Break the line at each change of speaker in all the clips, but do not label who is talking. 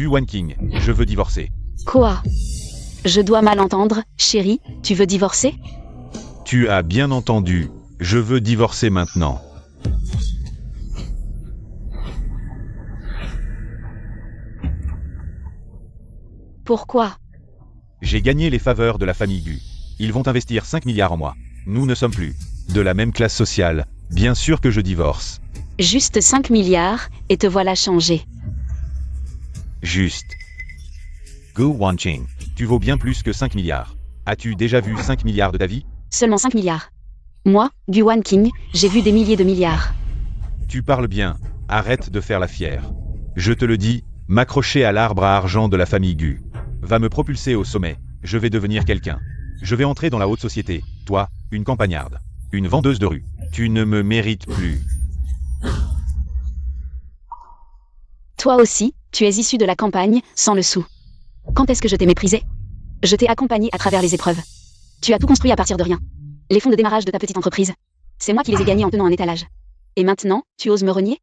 Gu Wanqing, je veux divorcer.
Quoi? Je dois mal entendre, chérie, tu veux divorcer?
Tu as bien entendu, je veux divorcer maintenant.
Pourquoi?
J'ai gagné les faveurs de la famille Gu. Ils vont investir 5 milliards en moi. Nous ne sommes plus de la même classe sociale. Bien sûr que je divorce.
Juste 5 milliards, et te voilà changé.
Juste. Gu Wanqing, tu vaux bien plus que 5 milliards. As-tu déjà vu 5 milliards de ta vie?
Seulement 5 milliards. Moi, Gu Wanqing, j'ai vu des milliers de milliards.
Tu parles bien. Arrête de faire la fière. Je te le dis, m'accrocher à l'arbre à argent de la famille Gu va me propulser au sommet. Je vais devenir quelqu'un. Je vais entrer dans la haute société. Toi, une campagnarde. Une vendeuse de rue. Tu ne me mérites plus.
Toi aussi, tu es issu de la campagne, sans le sou. Quand est-ce que je t'ai méprisé? Je t'ai accompagné à travers les épreuves. Tu as tout construit à partir de rien. Les fonds de démarrage de ta petite entreprise. C'est moi qui les ai gagnés en tenant un étalage. Et maintenant, tu oses me renier?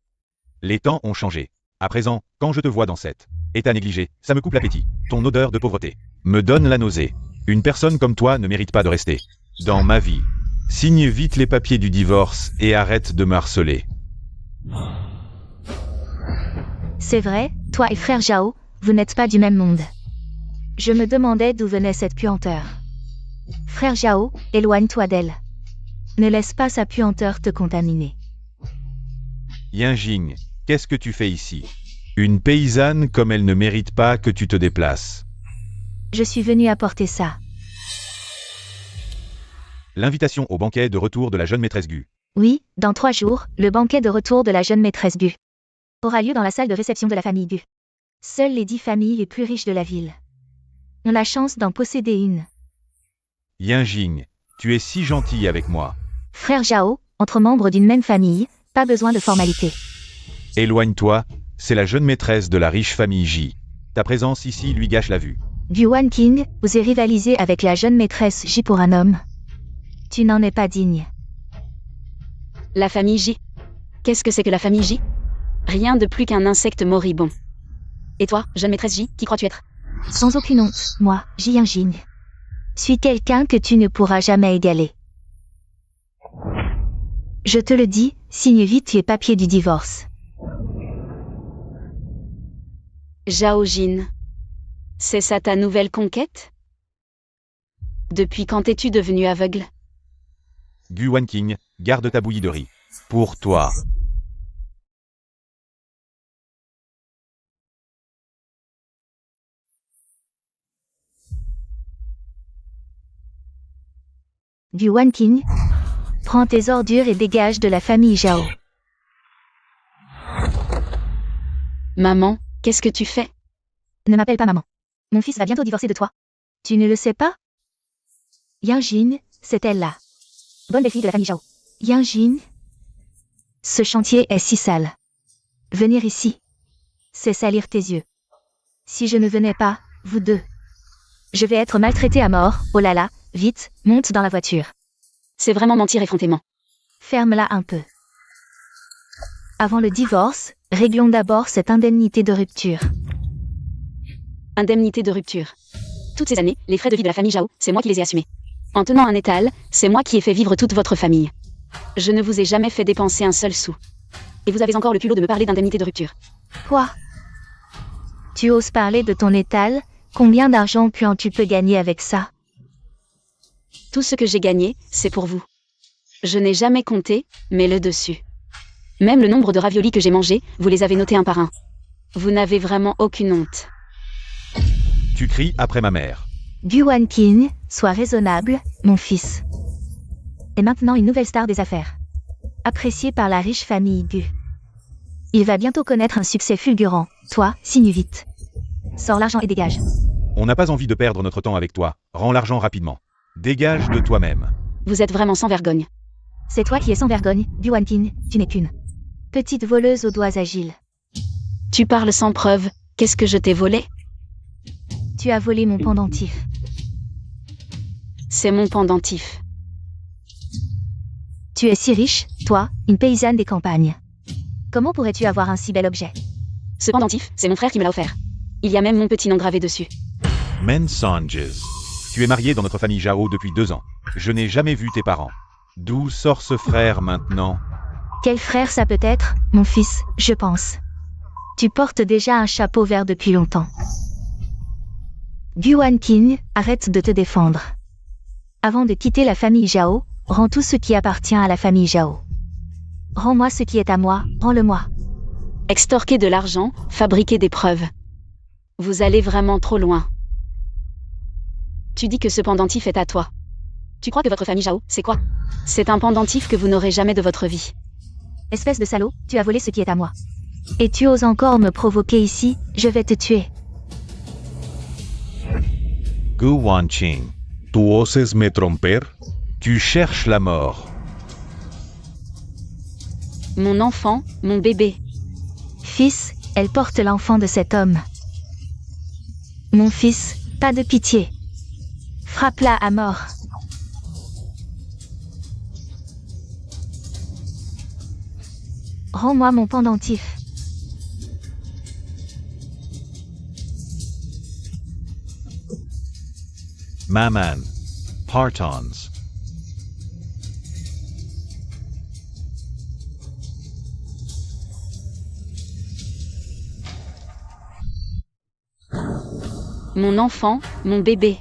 Les temps ont changé. À présent, quand je te vois dans cet état négligé, ça me coupe l'appétit. Ton odeur de pauvreté me donne la nausée. Une personne comme toi ne mérite pas de rester dans ma vie. Signe vite les papiers du divorce et arrête de me harceler.
C'est vrai, toi et frère Zhao, vous n'êtes pas du même monde. Je me demandais d'où venait cette puanteur. Frère Zhao, éloigne-toi d'elle. Ne laisse pas sa puanteur te contaminer.
Yanjing, qu'est-ce que tu fais ici? Une paysanne comme elle ne mérite pas que tu te déplaces.
Je suis venue apporter ça.
L'invitation au banquet de retour de la jeune maîtresse Gu.
Oui, dans 3 jours, le banquet de retour de la jeune maîtresse Gu aura lieu dans la salle de réception de la famille Gu. Seules les 10 familles les plus riches de la ville ont la chance d'en posséder une.
Yanjing, tu es si gentil avec moi.
Frère Zhao, entre membres d'une même famille, pas besoin de formalité.
Éloigne-toi, c'est la jeune maîtresse de la riche famille Ji. Ta présence ici lui gâche la vue.
Gu Wanqing, osez rivaliser avec la jeune maîtresse Ji pour un homme. Tu n'en es pas digne.
La famille J. Qu'est-ce que c'est que la famille J? Rien de plus qu'un insecte moribond. Et toi, jeune maîtresse J, qui crois-tu être?
Sans aucune honte, moi, Ji Yanjing, suis quelqu'un que tu ne pourras jamais égaler. Je te le dis, signe vite les papiers du divorce.
Zhao Jin. C'est ça ta nouvelle conquête? Depuis quand es-tu devenu aveugle?
Gu Wanqing, garde ta bouillie de riz. Pour toi.
Gu Wanqing, prends tes ordures et dégage de la famille Zhao.
Maman, qu'est-ce que tu fais?
Ne m'appelle pas maman. Mon fils va bientôt divorcer de toi. Tu ne le sais pas? Yanjing, c'est elle là. Bonne belle fille de la famille Zhao. Yanjing, ce chantier est si sale. Venir ici, c'est salir tes yeux. Si je ne venais pas, vous deux, je vais être maltraitée à mort. Oh là là, vite, monte dans la voiture.
C'est vraiment mentir effrontément.
Ferme-la un peu. Avant le divorce, réglons d'abord cette indemnité de rupture.
Indemnité de rupture. Toutes ces années, les frais de vie de la famille Zhao, c'est moi qui les ai assumés. En tenant un étal, c'est moi qui ai fait vivre toute votre famille. Je ne vous ai jamais fait dépenser un seul sou. Et vous avez encore le culot de me parler d'indemnité de rupture.
Quoi? Tu oses parler de ton étal? Combien d'argent tu peux gagner avec ça?
Tout ce que j'ai gagné, c'est pour vous. Je n'ai jamais compté, mais le dessus. Même le nombre de raviolis que j'ai mangés, vous les avez notés un par un. Vous n'avez vraiment aucune honte.
Tu cries après ma mère.
Gu Wanqing, sois raisonnable, mon fils. Et maintenant une nouvelle star des affaires. Apprécié par la riche famille Gu. Il va bientôt connaître un succès fulgurant. Toi, signe vite. Sors l'argent et dégage.
On n'a pas envie de perdre notre temps avec toi. Rends l'argent rapidement. Dégage de toi-même.
Vous êtes vraiment sans vergogne.
C'est toi qui es sans vergogne, Gu Wanqing, tu n'es qu'une petite voleuse aux doigts agiles.
Tu parles sans preuve, qu'est-ce que je t'ai volé?
Tu as volé mon pendentif.
C'est mon pendentif.
Tu es si riche, toi, une paysanne des campagnes. Comment pourrais-tu avoir un si bel objet?
Ce pendentif, c'est mon frère qui me l'a offert. Il y a même mon petit nom gravé dessus.
Mensages. Tu es marié dans notre famille Zhao depuis 2 ans. Je n'ai jamais vu tes parents. D'où sort ce frère maintenant?
Quel frère ça peut être, mon fils, je pense. Tu portes déjà un chapeau vert depuis longtemps. Guan Qing, arrête de te défendre. Avant de quitter la famille Zhao, rends tout ce qui appartient à la famille Zhao. Rends-moi ce qui est à moi, rends-le-moi.
Extorquer de l'argent, fabriquer des preuves. Vous allez vraiment trop loin. Tu dis que ce pendentif est à toi. Tu crois que votre famille Zhao, c'est quoi? C'est un pendentif que vous n'aurez jamais de votre vie.
Espèce de salaud, tu as volé ce qui est à moi. Et tu oses encore me provoquer ici, je vais te tuer.
Guan Qing.
¿Tú oses me tromper?
Tu cherches la mort.
Mon enfant, mon bébé.
Fils, elle porte l'enfant de cet homme. Mon fils, pas de pitié. Frappe-la à mort. Rends-moi mon pendentif.
Maman. Partons.
Mon enfant, mon bébé.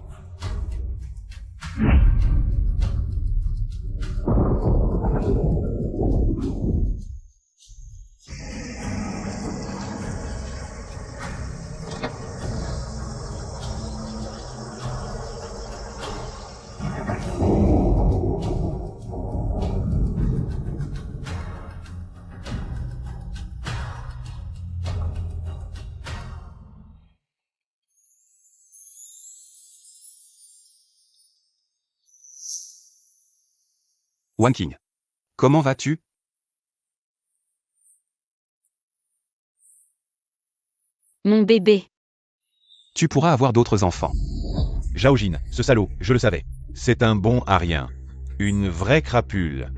Guan Qing. Comment vas-tu?
Mon bébé.
Tu pourras avoir d'autres enfants.
Zhao Jin, ce salaud, je le savais. C'est un bon à rien. Une vraie crapule.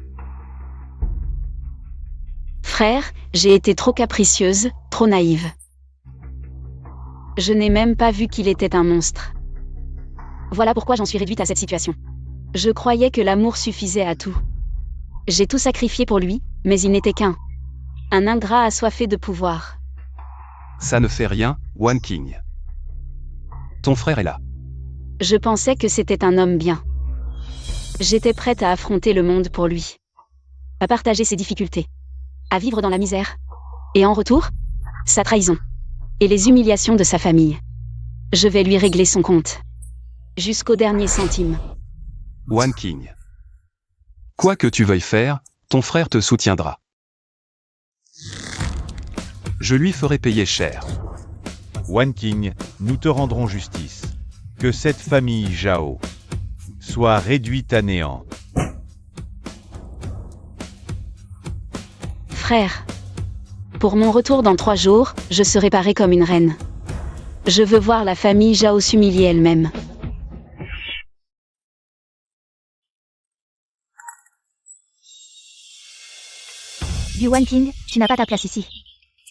Frère, j'ai été trop capricieuse, trop naïve. Je n'ai même pas vu qu'il était un monstre. Voilà pourquoi j'en suis réduite à cette situation. Je croyais que l'amour suffisait à tout. J'ai tout sacrifié pour lui, mais il n'était qu'un ingrat assoiffé de pouvoir.
Ça ne fait rien, Guan Qing. Ton frère est là.
Je pensais que c'était un homme bien. J'étais prête à affronter le monde pour lui. À partager ses difficultés. À vivre dans la misère. Et en retour, sa trahison. Et les humiliations de sa famille. Je vais lui régler son compte. Jusqu'au dernier centime.
Guan Qing. Quoi que tu veuilles faire, ton frère te soutiendra. Je lui ferai payer cher.
Guan Qing, nous te rendrons justice. Que cette famille Zhao soit réduite à néant.
Frère. Pour mon retour dans 3 jours, je serai parée comme une reine. Je veux voir la famille Zhao s'humilier elle-même.
Guan Qing, tu n'as pas ta place ici.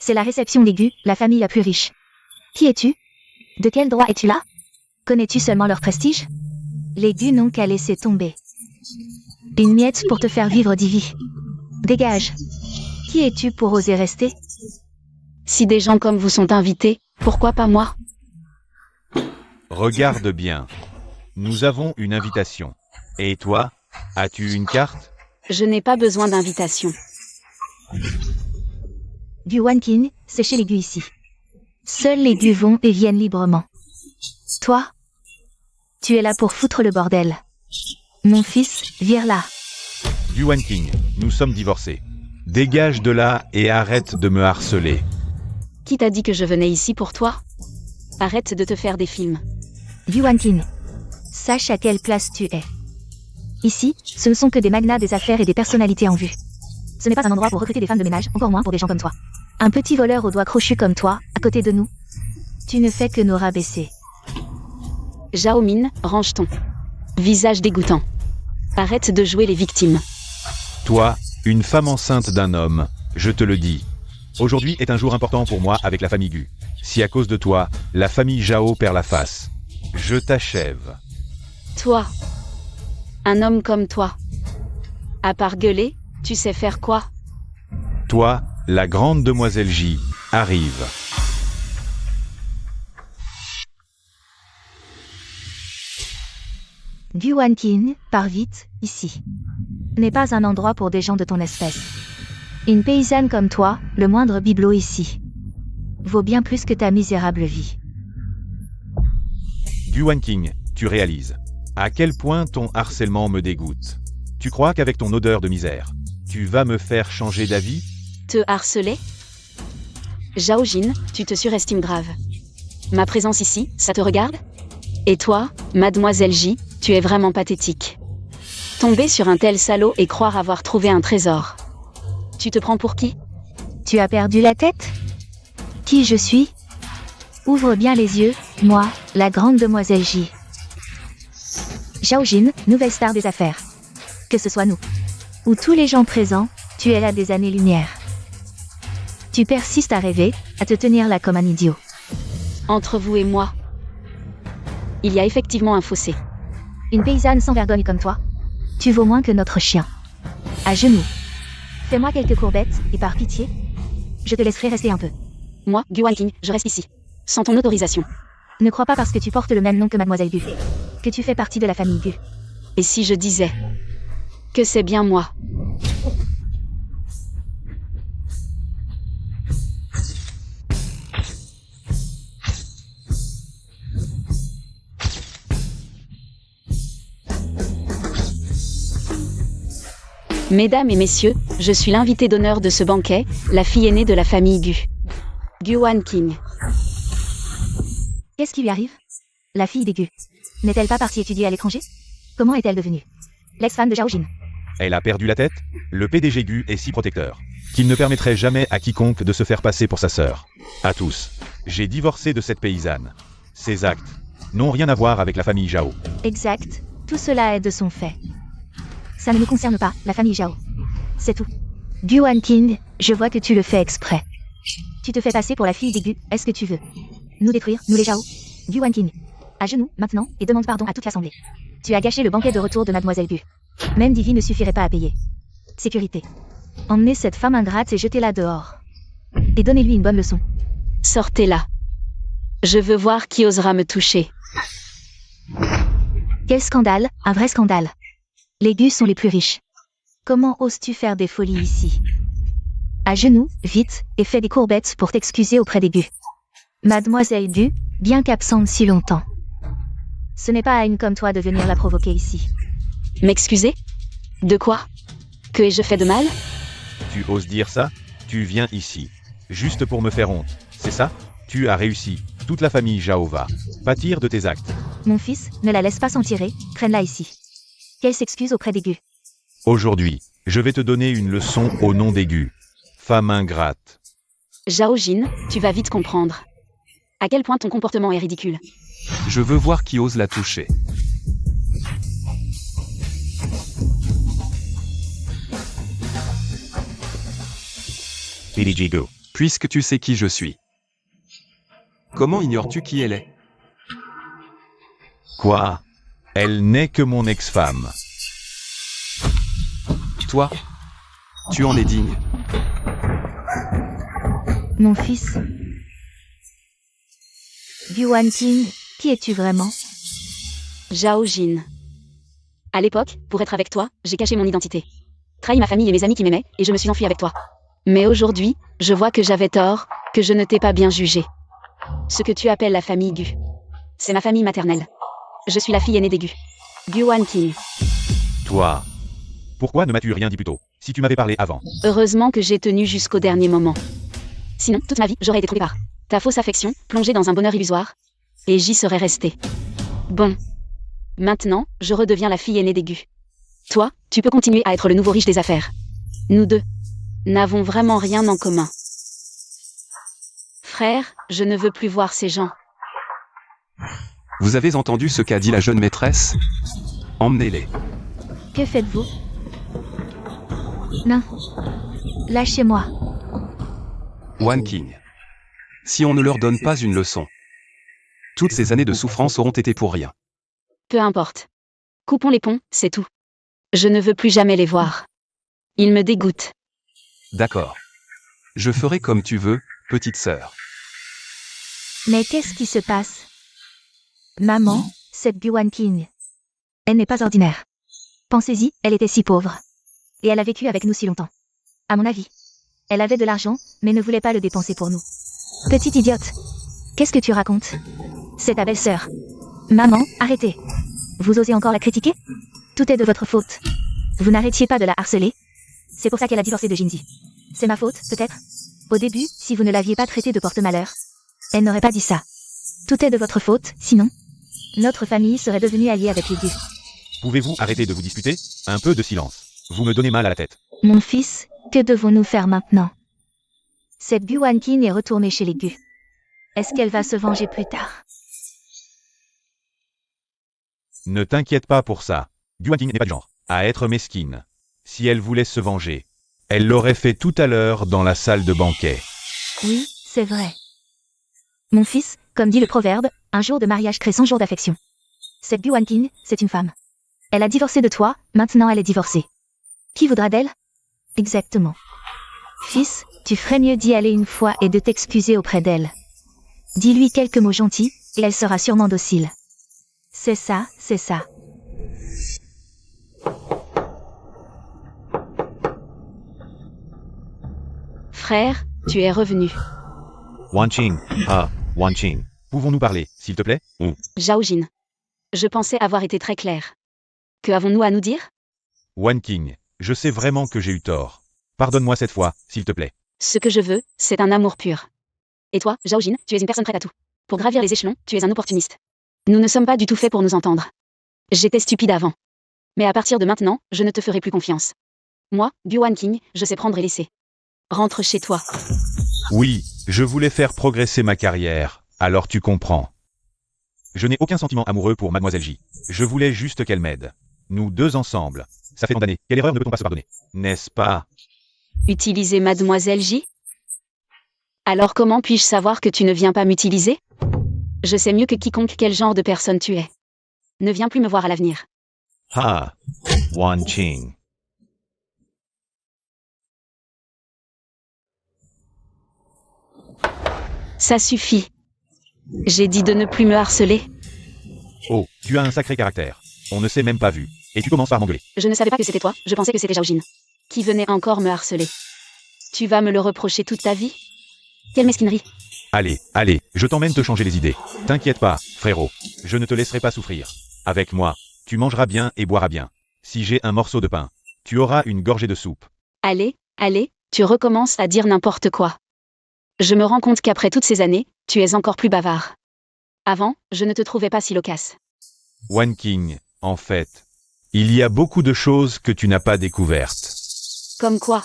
C'est la réception des Gu, la famille la plus riche. Qui es-tu? De quel droit es-tu là? Connais-tu seulement leur prestige? Les Gu n'ont qu'à laisser tomber. Une miette pour te faire vivre d'Ivy. Dégage. Qui es-tu pour oser rester?
Si des gens comme vous sont invités, pourquoi pas moi?
Regarde bien. Nous avons une invitation. Et toi, as-tu une carte?
Je n'ai pas besoin d'invitation.
Guan Qing, c'est chez les Gu ici. Seuls les Gu vont et viennent librement. Toi, tu es là pour foutre le bordel. Mon fils, vire-la.
Guan Qing, nous sommes divorcés. Dégage de là et arrête de me harceler.
Qui t'a dit que je venais ici pour toi? Arrête de te faire des films.
Guan Qing, sache à quelle place tu es. Ici, ce ne sont que des magnats des affaires et des personnalités en vue. Ce n'est pas un endroit pour recruter des femmes de ménage, encore moins pour des gens comme toi. Un petit voleur aux doigts crochus comme toi, à côté de nous. Tu ne fais que nous rabaisser.
Zhao Min, range ton visage dégoûtant. Arrête de jouer les victimes.
Toi, une femme enceinte d'un homme, je te le dis. Aujourd'hui est un jour important pour moi avec la famille Gu. Si à cause de toi, la famille Zhao perd la face, je t'achève.
Toi. Un homme comme toi. À part gueuler, tu sais faire quoi?
Toi, la grande demoiselle J, arrive.
Guanqing, pars vite, ici. N'est pas un endroit pour des gens de ton espèce. Une paysanne comme toi, le moindre bibelot ici, vaut bien plus que ta misérable vie.
Guanqing, tu réalises à quel point ton harcèlement me dégoûte. Tu crois qu'avec ton odeur de misère, tu vas me faire changer d'avis?
Te harceler? Zhao Jin, tu te surestimes grave. Ma présence ici, ça te regarde? Et toi, mademoiselle J, tu es vraiment pathétique. Tomber sur un tel salaud et croire avoir trouvé un trésor. Tu te prends pour qui?
Tu as perdu la tête? Qui je suis? Ouvre bien les yeux, moi, la grande demoiselle J. Zhao Jin, nouvelle star des affaires. Que ce soit nous, ou tous les gens présents, tu es là des années-lumière. Tu persistes à rêver, à te tenir là comme un idiot.
Entre vous et moi, il y a effectivement un fossé.
Une paysanne sans vergogne comme toi, tu vaux moins que notre chien. À genoux. Fais-moi quelques courbettes, et par pitié, je te laisserai rester un peu.
Moi, Guanqing, je reste ici. Sans ton autorisation.
Ne crois pas parce que tu portes le même nom que mademoiselle Gu, que tu fais partie de la famille Gu.
Et si je disais que c'est bien moi? Mesdames et messieurs, je suis l'invité d'honneur de ce banquet, la fille aînée de la famille Gu. Guanqing.
Qu'est-ce qui lui arrive? La fille des Gu. N'est-elle pas partie étudier à l'étranger? Comment est-elle devenue l'ex-femme de Zhao Jin?
Elle a perdu la tête? Le PDG Gu est si protecteur qu'il ne permettrait jamais à quiconque de se faire passer pour sa sœur. À tous, j'ai divorcé de cette paysanne. Ces actes n'ont rien à voir avec la famille Zhao.
Exact, tout cela est de son fait. Ça ne nous concerne pas, la famille Zhao. C'est tout. Guanqing, je vois que tu le fais exprès. Tu te fais passer pour la fille des Gu, est-ce que tu veux nous détruire, nous les Zhao? Guanqing. À genoux, maintenant, et demande pardon à toute l'assemblée. Tu as gâché le banquet de retour de mademoiselle Gu. Même 10 vies ne suffirait pas à payer. Sécurité. Emmenez cette femme ingrate et jetez-la dehors. Et donnez-lui une bonne leçon.
Sortez-la. Je veux voir qui osera me toucher.
Quel scandale, un vrai scandale. Les Gus sont les plus riches. Comment oses-tu faire des folies ici? À genoux, vite, et fais des courbettes pour t'excuser auprès des Gus. Mademoiselle Gu, bien qu'absente si longtemps. Ce n'est pas à une comme toi de venir la provoquer ici.
M'excuser? De quoi? Que ai-je fait de mal?
Tu oses dire ça? Tu viens ici juste pour me faire honte, c'est ça? Tu as réussi. Toute la famille Zhao va pâtir de tes actes.
Mon fils, ne la laisse pas s'en tirer, traîne-la ici. Qu'elle s'excuse auprès des Gu.
Aujourd'hui, je vais te donner une leçon au nom des Gu. Femme ingrate.
Zhao Jin, tu vas vite comprendre. À quel point ton comportement est ridicule.
Je veux voir qui ose la toucher.
PDG Gu.
Puisque tu sais qui je suis. Comment ignores-tu qui elle est?
Quoi? Elle n'est que mon ex-femme.
Toi, tu en es digne.
Mon fils. Guanqing, qui es-tu vraiment?
Zhao Jin. À l'époque, pour être avec toi, j'ai caché mon identité. Trahi ma famille et mes amis qui m'aimaient, et je me suis enfui avec toi. Mais aujourd'hui, je vois que j'avais tort, que je ne t'ai pas bien jugé. Ce que tu appelles la famille Gu. C'est ma famille maternelle. Je suis la fille aînée des Gu. Guanqing.
Toi. Pourquoi ne m'as-tu rien dit plus tôt, si tu m'avais parlé avant?
Heureusement que j'ai tenu jusqu'au dernier moment. Sinon, toute ma vie, j'aurais été trouvée par ta fausse affection, plongée dans un bonheur illusoire. Et j'y serais restée. Bon. Maintenant, je redeviens la fille aînée des Gu. Toi, tu peux continuer à être le nouveau riche des affaires. Nous deux n'avons vraiment rien en commun. Frère, je ne veux plus voir ces gens.
Vous avez entendu ce qu'a dit la jeune maîtresse? Emmenez-les.
Que faites-vous? Non. Lâchez-moi.
Guanqing. si on ne leur donne pas une leçon. Toutes ces années de souffrance auront été pour rien.
Peu importe. Coupons les ponts, c'est tout. Je ne veux plus jamais les voir. Ils me dégoûtent.
D'accord. Je ferai comme tu veux, petite sœur.
Mais qu'est-ce qui se passe? Maman, cette Guan King. Elle n'est pas ordinaire. Pensez-y, elle était si pauvre. Et elle a vécu avec nous si longtemps. À mon avis. Elle avait de l'argent, mais ne voulait pas le dépenser pour nous. Petite idiote. Qu'est-ce que tu racontes? C'est ta belle-sœur. Maman, arrêtez. Vous osez encore la critiquer? Tout est de votre faute. Vous n'arrêtiez pas de la harceler. C'est pour ça qu'elle a divorcé de Jinzi. C'est ma faute, peut-être? Au début, si vous ne l'aviez pas traitée de porte-malheur, elle n'aurait pas dit ça. Tout est de votre faute, sinon, notre famille serait devenue alliée avec les Gu.
Pouvez-vous arrêter de vous disputer? Un peu de silence. Vous me donnez mal à la tête.
Mon fils, que devons-nous faire maintenant? Cette Guan King est retournée chez les Gu. Est-ce qu'elle va se venger plus tard?
Ne t'inquiète pas pour ça. Guanting n'est pas du genre à être mesquine. Si elle voulait se venger, elle l'aurait fait tout à l'heure dans la salle de banquet.
Oui, c'est vrai. Mon fils, comme dit le proverbe, un jour de mariage crée 100 jours d'affection. Cette Guan King, c'est une femme. Elle a divorcé de toi, maintenant elle est divorcée. Qui voudra d'elle? Exactement. Fils, tu ferais mieux d'y aller une fois et de t'excuser auprès d'elle. Dis-lui quelques mots gentils, et elle sera sûrement docile. C'est ça, c'est ça.
Frère, tu es revenu.
Wanqing, Wanqing. Pouvons-nous parler, s'il te plaît?
Zhao Jin. Je pensais avoir été très clair. Que avons-nous à nous dire?
Wanqing, je sais vraiment que j'ai eu tort. Pardonne-moi cette fois, s'il te plaît.
Ce que je veux, c'est un amour pur. Et toi, Zhao Jin, tu es une personne prête à tout. Pour gravir les échelons, tu es un opportuniste. Nous ne sommes pas du tout faits pour nous entendre. J'étais stupide avant. Mais à partir de maintenant, je ne te ferai plus confiance. Moi, Guan King, je sais prendre et laisser. Rentre chez toi.
Oui, je voulais faire progresser ma carrière, alors tu comprends. Je n'ai aucun sentiment amoureux pour Mademoiselle J. Je voulais juste qu'elle m'aide. Nous deux ensemble. Ça fait tant d'années. Quelle erreur ne peut-on pas se pardonner? N'est-ce pas?
Utiliser Mademoiselle J? Alors comment puis-je savoir que tu ne viens pas m'utiliser? Je sais mieux que quiconque quel genre de personne tu es. Ne viens plus me voir à l'avenir.
Wanqing.
Ça suffit. J'ai dit de ne plus me harceler.
Oh, tu as un sacré caractère. On ne s'est même pas vu. Et tu commences par m'engueuler.
Je ne savais pas que c'était toi, je pensais que c'était Zhao Jin. Qui venait encore me harceler. Tu vas me le reprocher toute ta vie? Quelle mesquinerie.
Allez, je t'emmène te changer les idées. T'inquiète pas, frérot. Je ne te laisserai pas souffrir. Avec moi, tu mangeras bien et boiras bien. Si j'ai un morceau de pain, tu auras une gorgée de soupe.
Allez, tu recommences à dire n'importe quoi. Je me rends compte qu'après toutes ces années, tu es encore plus bavard. Avant, je ne te trouvais pas si loquace.
Wanqing, en fait, il y a beaucoup de choses que tu n'as pas découvertes.
Comme quoi?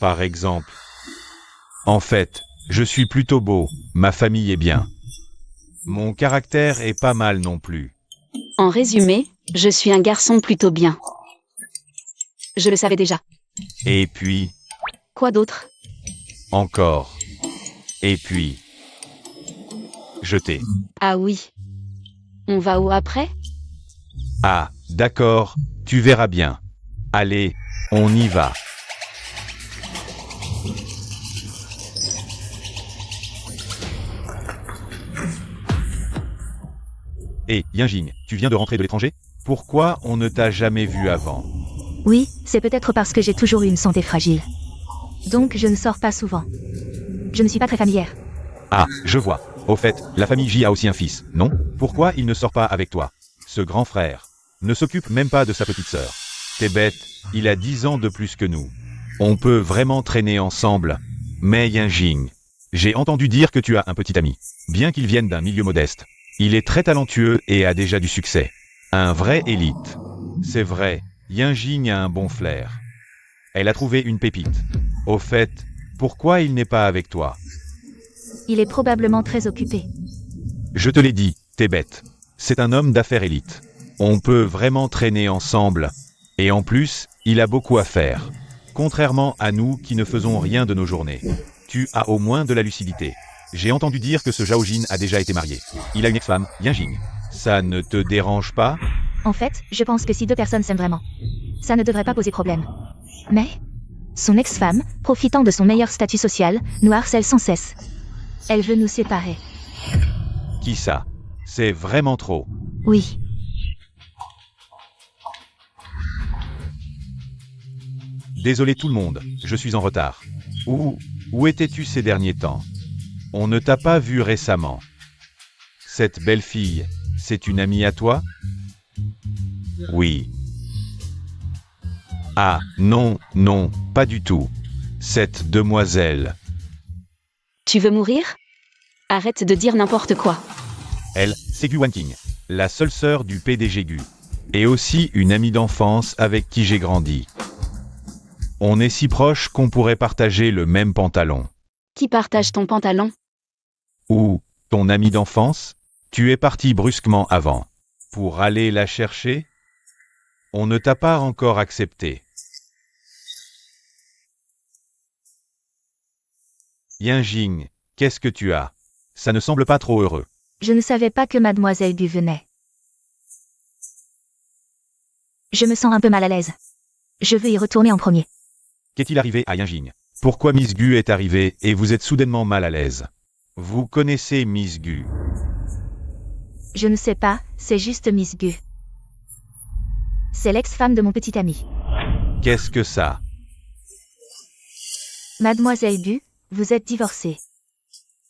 Par exemple, en fait, je suis plutôt beau, ma famille est bien. Mon caractère est pas mal non plus.
En résumé, je suis un garçon plutôt bien. Je le savais déjà.
Et puis,
Quoi d'autre?
encore. Et puis, je t'ai.
Ah oui. On va où après?
Ah, d'accord, tu verras bien. Allez, on y va. Hé, Yinjing, tu viens de rentrer de l'étranger? Pourquoi on ne t'a jamais vu avant?
Oui, c'est peut-être parce que j'ai toujours eu une santé fragile. Donc je ne sors pas souvent. Je ne suis pas très familière.
Ah, je vois. Au fait, la famille J a aussi un fils, non? Pourquoi il ne sort pas avec toi? Ce grand frère ne s'occupe même pas de sa petite sœur. T'es bête, il a 10 ans de plus que nous. On peut vraiment traîner ensemble. Mais Yinjing, j'ai entendu dire que tu as un petit ami. Bien qu'il vienne d'un milieu modeste, il est très talentueux et a déjà du succès. Un vrai élite. C'est vrai, Yinjing a un bon flair. Elle a trouvé une pépite. Au fait, pourquoi il n'est pas avec toi?
Il est probablement très occupé.
Je te l'ai dit, t'es bête. C'est un homme d'affaires élite. On peut vraiment traîner ensemble. Et en plus, il a beaucoup à faire. Contrairement à nous qui ne faisons rien de nos journées. Tu as au moins de la lucidité. J'ai entendu dire que ce Zhao Jin a déjà été marié. Il a une ex-femme, Yanjing. Ça ne te dérange pas?
En fait, je pense que si deux personnes s'aiment vraiment, ça ne devrait pas poser problème. Mais son ex-femme, profitant de son meilleur statut social, nous harcèle sans cesse. Elle veut nous séparer.
Qui ça? C'est vraiment trop.
Oui.
Désolé tout le monde, je suis en retard. Où étais-tu ces derniers temps? On ne t'a pas vu récemment. Cette belle fille, c'est une amie à toi? Oui. Ah, non, non, pas du tout. Cette demoiselle.
Tu veux mourir? Arrête de dire n'importe quoi.
Elle, c'est Gu Wanqing, la seule sœur du PDG Gu. Et aussi une amie d'enfance avec qui j'ai grandi. On est si proches qu'on pourrait partager le même pantalon.
Qui partage ton pantalon?
Ou, ton amie d'enfance? Tu es parti brusquement avant. Pour aller la chercher? On ne t'a pas encore accepté. Yanjing, qu'est-ce que tu as? Ça ne semble pas trop heureux.
Je ne savais pas que Mademoiselle Gu venait. Je me sens un peu mal à l'aise. Je veux y retourner en premier.
Qu'est-il arrivé à Yanjing? Pourquoi Miss Gu est arrivée et vous êtes soudainement mal à l'aise? Vous connaissez Miss Gu?
Je ne sais pas, c'est juste Miss Gu. C'est l'ex-femme de mon petit ami.
Qu'est-ce que ça?
Mademoiselle Gu, vous êtes divorcée.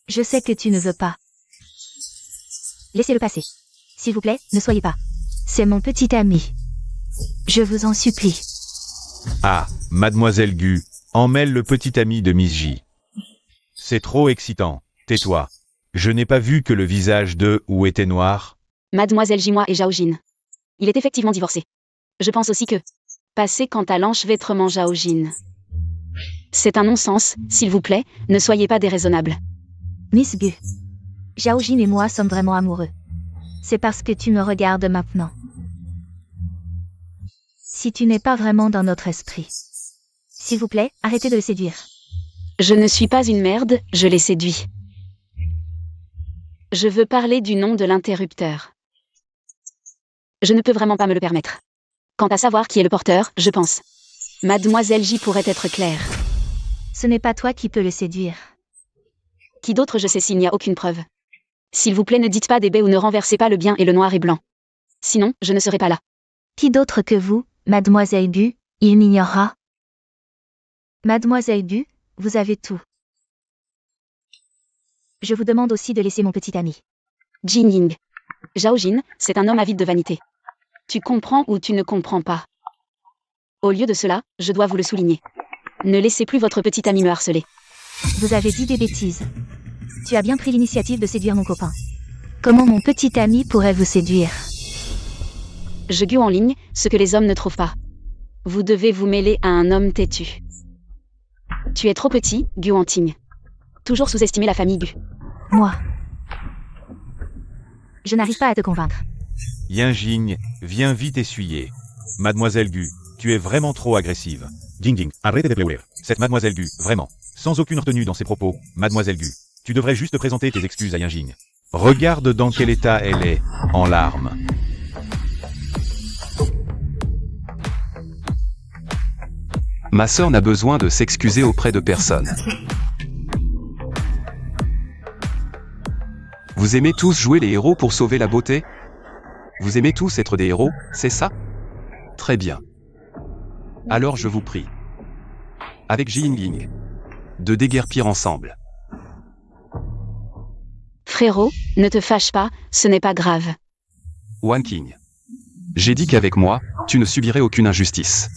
Je sais que tu ne veux pas. Laissez-le passer. S'il vous plaît, ne soyez pas. C'est mon petit ami. Je vous en supplie.
Ah, Mademoiselle Gu, emmêle le petit ami de Miss J. C'est trop excitant. Tais-toi. Je n'ai pas vu que le visage de ou était noir.
Mademoiselle Jimois et Zhao Jin. Il est effectivement divorcé. Je pense aussi que passer quant à l'enchevêtrement Zhao Jin. C'est un non-sens, s'il vous plaît, ne soyez pas déraisonnable.
Miss Gu. Zhao Jin et moi sommes vraiment amoureux. C'est parce que tu me regardes maintenant. Si tu n'es pas vraiment dans notre esprit. S'il vous plaît, arrêtez de le séduire.
Je ne suis pas une merde, je l'ai séduit. Je veux parler du nom de l'interrupteur. Je ne peux vraiment pas me le permettre. Quant à savoir qui est le porteur, je pense. Mademoiselle J pourrait être claire.
Ce n'est pas toi qui peux le séduire.
Qui d'autre je sais s'il n'y a aucune preuve. S'il vous plaît ne dites pas des baies ou ne renversez pas le bien et le noir et blanc. Sinon, je ne serai pas là.
Qui d'autre que vous, Mademoiselle Gu, il m'ignorera. Mademoiselle Gu, vous avez tout. Je vous demande aussi de laisser mon petit ami.
Jin Ying. Zhao Jin, c'est un homme avide de vanité. Tu comprends ou tu ne comprends pas. Au lieu de cela, je dois vous le souligner. Ne laissez plus votre petit ami me harceler.
Vous avez dit des bêtises. Tu as bien pris l'initiative de séduire mon copain. Comment mon petit ami pourrait vous séduire?
Je Gu en ligne, ce que les hommes ne trouvent pas. Vous devez vous mêler à un homme têtu. Tu es trop petit, Gu Wanting. Toujours sous-estimer la famille Gu.
Moi. Je n'arrive pas à te convaincre.
Yanjing, viens vite essuyer. Mademoiselle Gu, tu es vraiment trop agressive. Jing, arrête de pleurer. Cette Mademoiselle Gu, vraiment. Sans aucune retenue dans ses propos, Mademoiselle Gu. Tu devrais juste présenter tes excuses à Yanjing. Regarde dans quel état elle est, en larmes.
Ma sœur n'a besoin de s'excuser auprès de personne. Vous aimez tous jouer les héros pour sauver la beauté? Vous aimez tous être des héros, c'est ça? Très bien. Alors je vous prie. Avec Ji Ying, de déguerpir ensemble.
Frérot, ne te fâche pas, ce n'est pas grave.
Wanqing. J'ai dit qu'avec moi, tu ne subirais aucune injustice.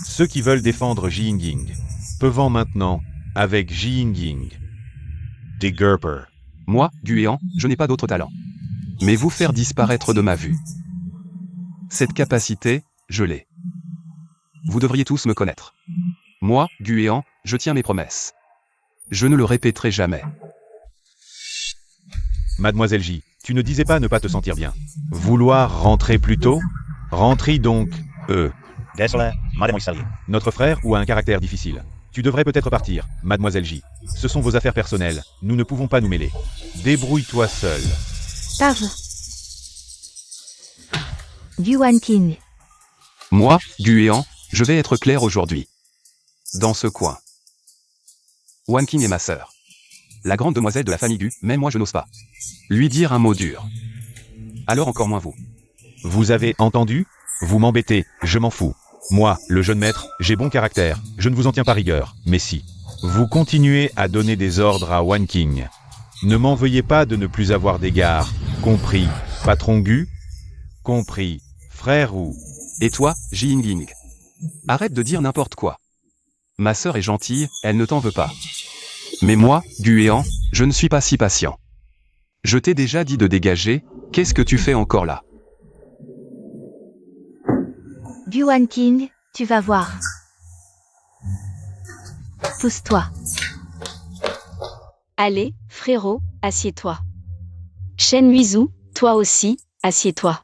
Ceux qui veulent défendre Ji Ying, peuvent maintenant, avec Ji Ying. Déguerper.
Moi, Guéant, je n'ai pas d'autre talent. Mais vous faire disparaître de ma vue. Cette capacité, je l'ai. Vous devriez tous me connaître. Moi, Guéant, je tiens mes promesses. Je ne le répéterai jamais.
Mademoiselle J, tu ne disais pas ne pas te sentir bien. Vouloir rentrer plus tôt? Rentrez donc,
Désolé, mademoiselle.
Notre frère ou a un caractère difficile? Tu devrais peut-être partir, mademoiselle J. Ce sont vos affaires personnelles, nous ne pouvons pas nous mêler. Débrouille-toi seul.
Tav. Yuan King.
Moi, Guéant, je vais être clair aujourd'hui. Dans ce coin. Wan King est ma sœur. La grande demoiselle de la famille Gu, même moi je n'ose pas. Lui dire un mot dur. Alors encore moins vous.
Vous avez entendu? Vous m'embêtez, je m'en fous. Moi, le jeune maître, j'ai bon caractère, je ne vous en tiens pas rigueur, mais si. Vous continuez à donner des ordres à Wan King. Ne m'en veuillez pas de ne plus avoir d'égard. Compris, patron Gu? Compris, frère Wu.
Et toi, Ji Yingling. Arrête de dire n'importe quoi. Ma sœur est gentille, elle ne t'en veut pas. Mais moi, Guéant, je ne suis pas si patient. Je t'ai déjà dit de dégager, qu'est-ce que tu fais encore là?
Yuan King, tu vas voir. Pousse-toi.
Allez, frérot, assieds-toi. Shen Huizhu, toi aussi, assieds-toi.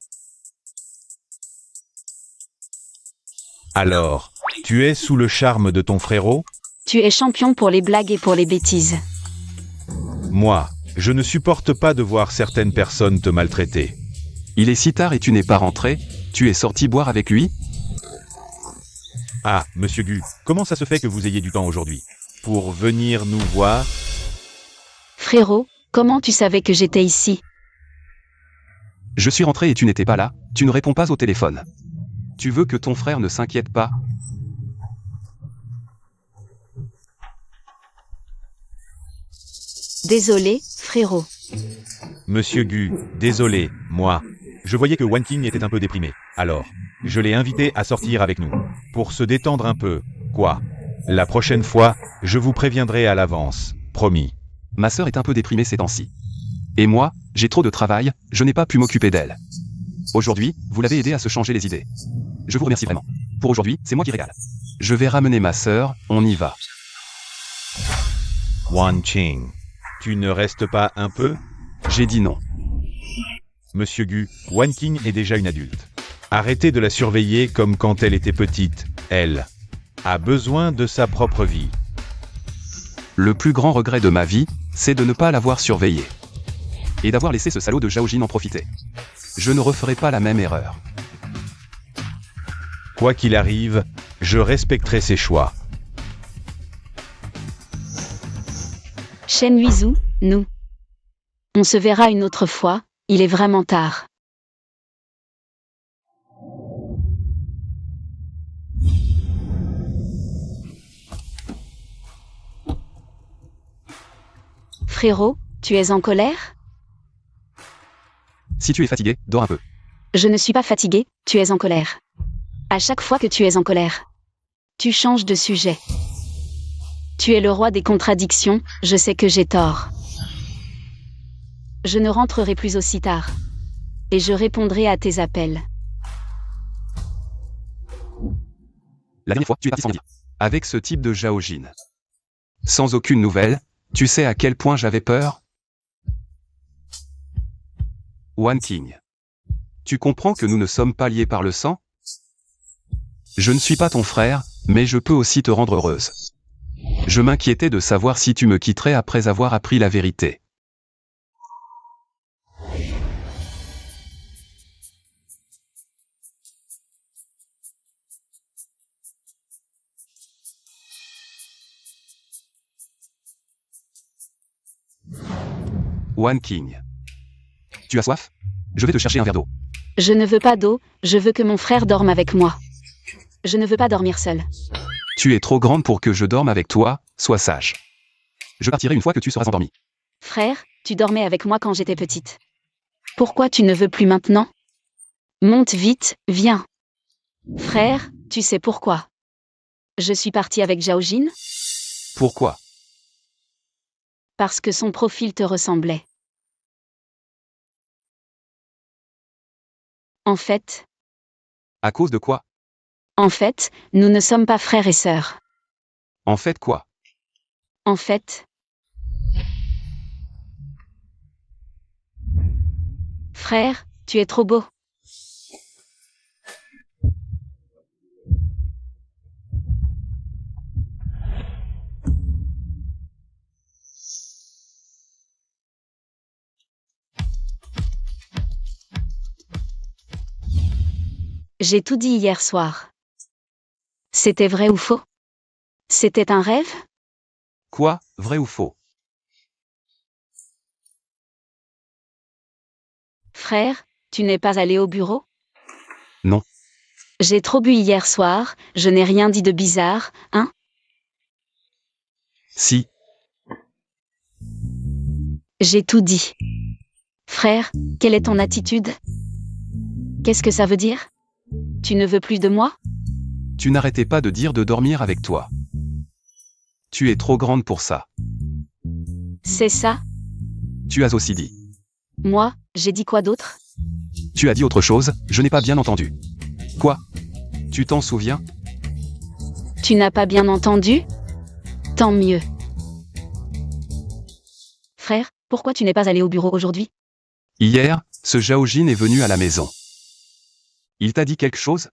Alors, tu es sous le charme de ton frérot?
Tu es champion pour les blagues et pour les bêtises.
Moi, je ne supporte pas de voir certaines personnes te maltraiter.
Il est si tard et tu n'es pas rentré, tu es sorti boire avec lui?
Ah, monsieur Gu, comment ça se fait que vous ayez du temps aujourd'hui? Pour venir nous voir?
Frérot, comment tu savais que j'étais ici?
Je suis rentré et tu n'étais pas là, tu ne réponds pas au téléphone. Tu veux que ton frère ne s'inquiète pas?
Désolé, frérot.
Monsieur Gu, désolé, moi. Je voyais que Wan King était un peu déprimé. Alors, je l'ai invité à sortir avec nous. Pour se détendre un peu, quoi. La prochaine fois, je vous préviendrai à l'avance. Promis.
Ma sœur est un peu déprimée ces temps-ci. Et moi, j'ai trop de travail, je n'ai pas pu m'occuper d'elle. Aujourd'hui, vous l'avez aidé à se changer les idées. Je vous remercie vraiment. Pour aujourd'hui, c'est moi qui régale. Je vais ramener ma sœur, on y va.
Wan Qing, tu ne restes pas un peu?
J'ai dit non.
Monsieur Gu, Wan Qing est déjà une adulte. Arrêtez de la surveiller comme quand elle était petite. Elle a besoin de sa propre vie.
Le plus grand regret de ma vie, c'est de ne pas l'avoir surveillée. Et d'avoir laissé ce salaud de Zhao Jin en profiter. Je ne referai pas la même erreur.
Quoi qu'il arrive, je respecterai ses choix.
Shen Huizhu, nous. On se verra une autre fois, il est vraiment tard. Frérot, tu es en colère?
Si tu es fatigué, dors un peu.
Je ne suis pas fatigué, tu es en colère. À chaque fois que tu es en colère, tu changes de sujet. Tu es le roi des contradictions, je sais que j'ai tort. Je ne rentrerai plus aussi tard. Et je répondrai à tes appels.
La dernière fois, tu es parti sans rien dire. Avec ce type de Zhao Jin. Sans aucune nouvelle, tu sais à quel point j'avais peur? Wan King. Tu comprends que nous ne sommes pas liés par le sang? Je ne suis pas ton frère, mais je peux aussi te rendre heureuse. Je m'inquiétais de savoir si tu me quitterais après avoir appris la vérité. Wan King. Tu as soif? Je vais te chercher un verre d'eau.
Je ne veux pas d'eau, je veux que mon frère dorme avec moi. Je ne veux pas dormir seul.
Tu es trop grande pour que je dorme avec toi, sois sage. Je partirai une fois que tu seras endormi.
Frère, tu dormais avec moi quand j'étais petite. Pourquoi tu ne veux plus maintenant? Monte vite, viens. Frère, tu sais pourquoi? Je suis partie avec Zhao Jin
Pourquoi?
parce que son profil te ressemblait. En fait,
À cause de quoi?
nous ne sommes pas frères et sœurs.
En fait quoi?
En fait, frère, tu es trop beau. J'ai tout dit hier soir. C'était vrai ou faux? C'était un rêve?
Quoi, vrai ou faux?
Frère, tu n'es pas allé au bureau?
Non.
J'ai trop bu hier soir, je n'ai rien dit de bizarre, hein?
Si.
J'ai tout dit. Frère, quelle est ton attitude? Qu'est-ce que ça veut dire? Tu ne veux plus de moi?
Tu n'arrêtais pas de dire de dormir avec toi. Tu es trop grande pour ça.
C'est ça?
Tu as aussi dit.
Moi, j'ai dit quoi d'autre?
Tu as dit autre chose, je n'ai pas bien entendu. Quoi? Tu t'en souviens?
Tu n'as pas bien entendu? Tant mieux. Frère, pourquoi tu n'es pas allé au bureau aujourd'hui?
Hier, ce Zhaojin est venu à la maison. Il t'a dit quelque chose?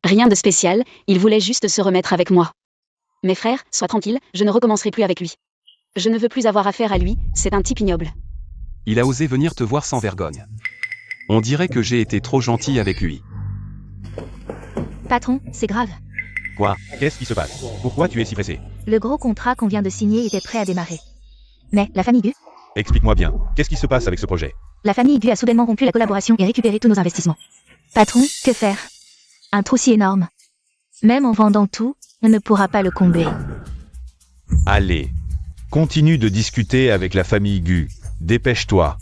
Rien de spécial, il voulait juste se remettre avec moi. Mais frère, sois tranquille, je ne recommencerai plus avec lui. Je ne veux plus avoir affaire à lui, c'est un type ignoble.
Il a osé venir te voir sans vergogne. On dirait que j'ai été trop gentil avec lui.
Patron, c'est grave.
Quoi? Qu'est-ce qui se passe? Pourquoi tu es si pressé?
Le gros contrat qu'on vient de signer était prêt à démarrer. Mais la famille Gu?
Explique-moi bien, qu'est-ce qui se passe avec ce projet?
La famille Gu a soudainement rompu la collaboration et récupéré tous nos investissements. Patron, que faire? Un trou si énorme. Même en vendant tout, on ne pourra pas le combler.
Allez, continue de discuter avec la famille Gu. Dépêche-toi.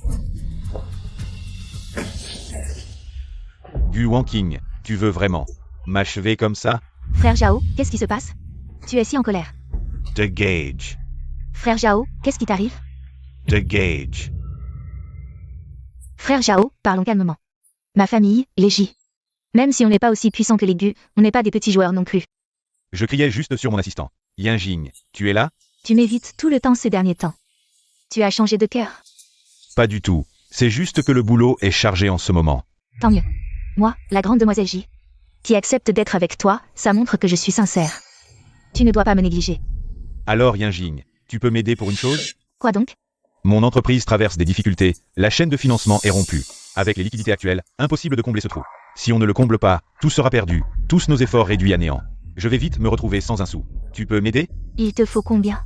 Gu Wanking, tu veux vraiment m'achever comme ça?
Frère Zhao, qu'est-ce qui se passe? Tu es si en colère.
The Gage.
Frère Zhao, qu'est-ce qui t'arrive?
The Gage.
Frère Zhao, parlons calmement. Ma famille, les J. Même si on n'est pas aussi puissant que les Gu, on n'est pas des petits joueurs non plus.
Je criais juste sur mon assistant. Yinjing, tu es là?
Tu m'évites tout le temps ces derniers temps. Tu as changé de cœur.
Pas du tout. C'est juste que le boulot est chargé en ce moment.
Tant mieux. Moi, la grande demoiselle J, qui accepte d'être avec toi, ça montre que je suis sincère. Tu ne dois pas me négliger.
Alors Yinjing, tu peux m'aider pour une chose?
Quoi donc?
Mon entreprise traverse des difficultés, la chaîne de financement est rompue. Avec les liquidités actuelles, impossible de combler ce trou. Si on ne le comble pas, tout sera perdu, tous nos efforts réduits à néant. Je vais vite me retrouver sans un sou. Tu peux m'aider?
Il te faut combien?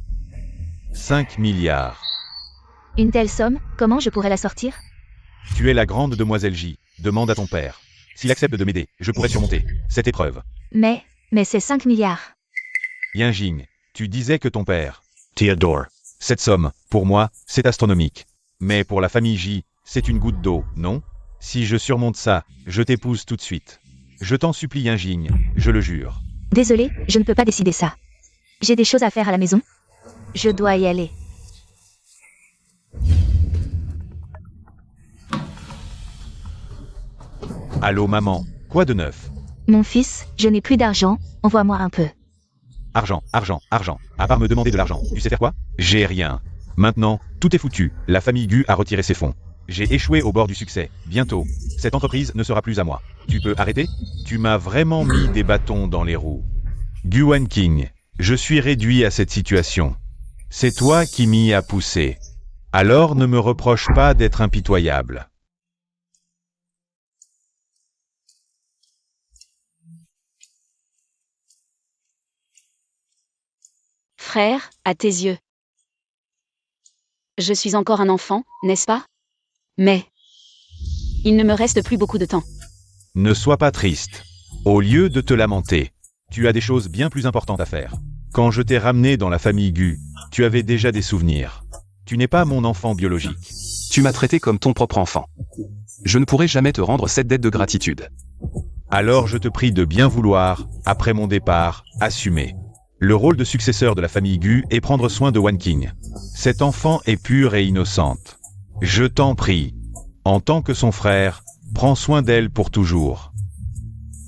5 milliards.
Une telle somme, comment je pourrais la sortir?
Tu es la grande demoiselle J, demande à ton père. S'il accepte de m'aider, je pourrais surmonter cette épreuve.
Mais c'est 5 milliards.
Yinjing, tu disais que ton père... Théodore. Cette somme, pour moi, c'est astronomique. Mais pour la famille J, c'est une goutte d'eau, non? Si je surmonte ça, je t'épouse tout de suite. Je t'en supplie Yinjing, je le jure.
Désolé, je ne peux pas décider ça. J'ai des choses à faire à la maison. Je dois y aller.
Allô maman, quoi de neuf?
Mon fils, je n'ai plus d'argent, envoie-moi un peu.
Argent, argent, argent. À part me demander de l'argent, tu sais faire quoi? J'ai rien. Maintenant, tout est foutu. La famille Gu a retiré ses fonds. J'ai échoué au bord du succès. Bientôt, cette entreprise ne sera plus à moi. Tu peux arrêter? Tu m'as vraiment mis des bâtons dans les roues. Gu Wanking, je suis réduit à cette situation. C'est toi qui m'y as poussé. Alors ne me reproche pas d'être impitoyable.
Frère, à tes yeux. Je suis encore un enfant, n'est-ce pas? Mais il ne me reste plus beaucoup de temps.
Ne sois pas triste. Au lieu de te lamenter, tu as des choses bien plus importantes à faire. Quand je t'ai ramené dans la famille Gu, tu avais déjà des souvenirs. Tu n'es pas mon enfant biologique.
Tu m'as traité comme ton propre enfant. Je ne pourrai jamais te rendre cette dette de gratitude.
Alors je te prie de bien vouloir, après mon départ, assumer. Le rôle de successeur de la famille Gu est prendre soin de Wanking. Cette enfant est pure et innocente. Je t'en prie, en tant que son frère, prends soin d'elle pour toujours.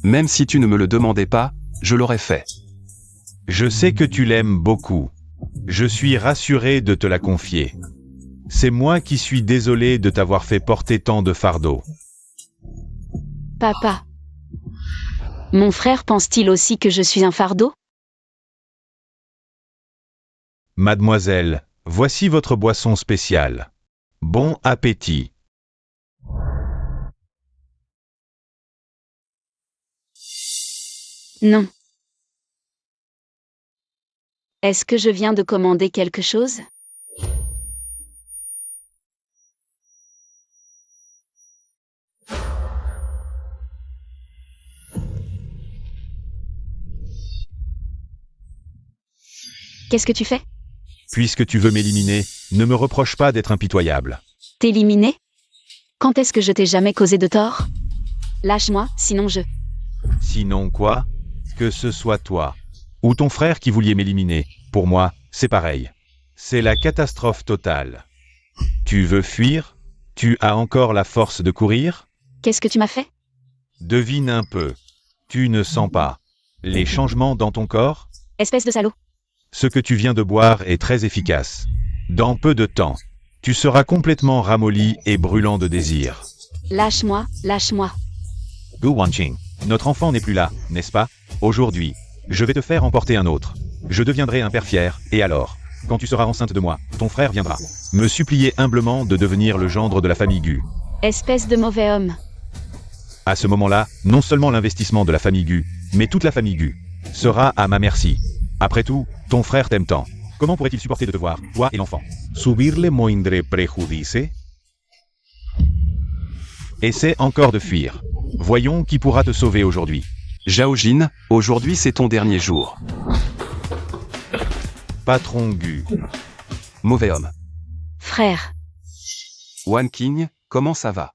Même si tu ne me le demandais pas, je l'aurais fait.
Je sais que tu l'aimes beaucoup. Je suis rassuré de te la confier. C'est moi qui suis désolé de t'avoir fait porter tant de fardeaux.
Papa. Mon frère pense-t-il aussi que je suis un fardeau?
Mademoiselle, voici votre boisson spéciale. Bon appétit.
Non. Est-ce que je viens de commander quelque chose? Qu'est-ce que tu fais?
Puisque tu veux m'éliminer, ne me reproche pas d'être impitoyable.
T'éliminer? Quand est-ce que je t'ai jamais causé de tort? Lâche-moi, sinon je...
Sinon quoi? Que ce soit toi ou ton frère qui vouliez m'éliminer, pour moi, c'est pareil. C'est la catastrophe totale. Tu veux fuir? Tu as encore la force de courir?
Qu'est-ce que tu m'as fait?
Devine un peu. Tu ne sens pas les changements dans ton corps?
Espèce de salaud.
Ce que tu viens de boire est très efficace. Dans peu de temps, tu seras complètement ramolli et brûlant de désir.
Lâche-moi, lâche-moi.
Gu Wanqing, notre enfant n'est plus là, n'est-ce pas? Aujourd'hui, je vais te faire emporter un autre. Je deviendrai un père fier, et alors, quand tu seras enceinte de moi, ton frère viendra me supplier humblement de devenir le gendre de la famille Gu.
Espèce de mauvais homme.
À ce moment-là, non seulement l'investissement de la famille Gu, mais toute la famille Gu sera à ma merci. Après tout, ton frère t'aime tant. Comment pourrait-il supporter de te voir, toi et l'enfant?
Subirle moindre prejudice.
Essaie encore de fuir. Voyons qui pourra te sauver aujourd'hui.
Zhao Jin, aujourd'hui c'est ton dernier jour.
Patron Gu.
Mauvais homme.
Frère.
Wan Qing, comment ça va?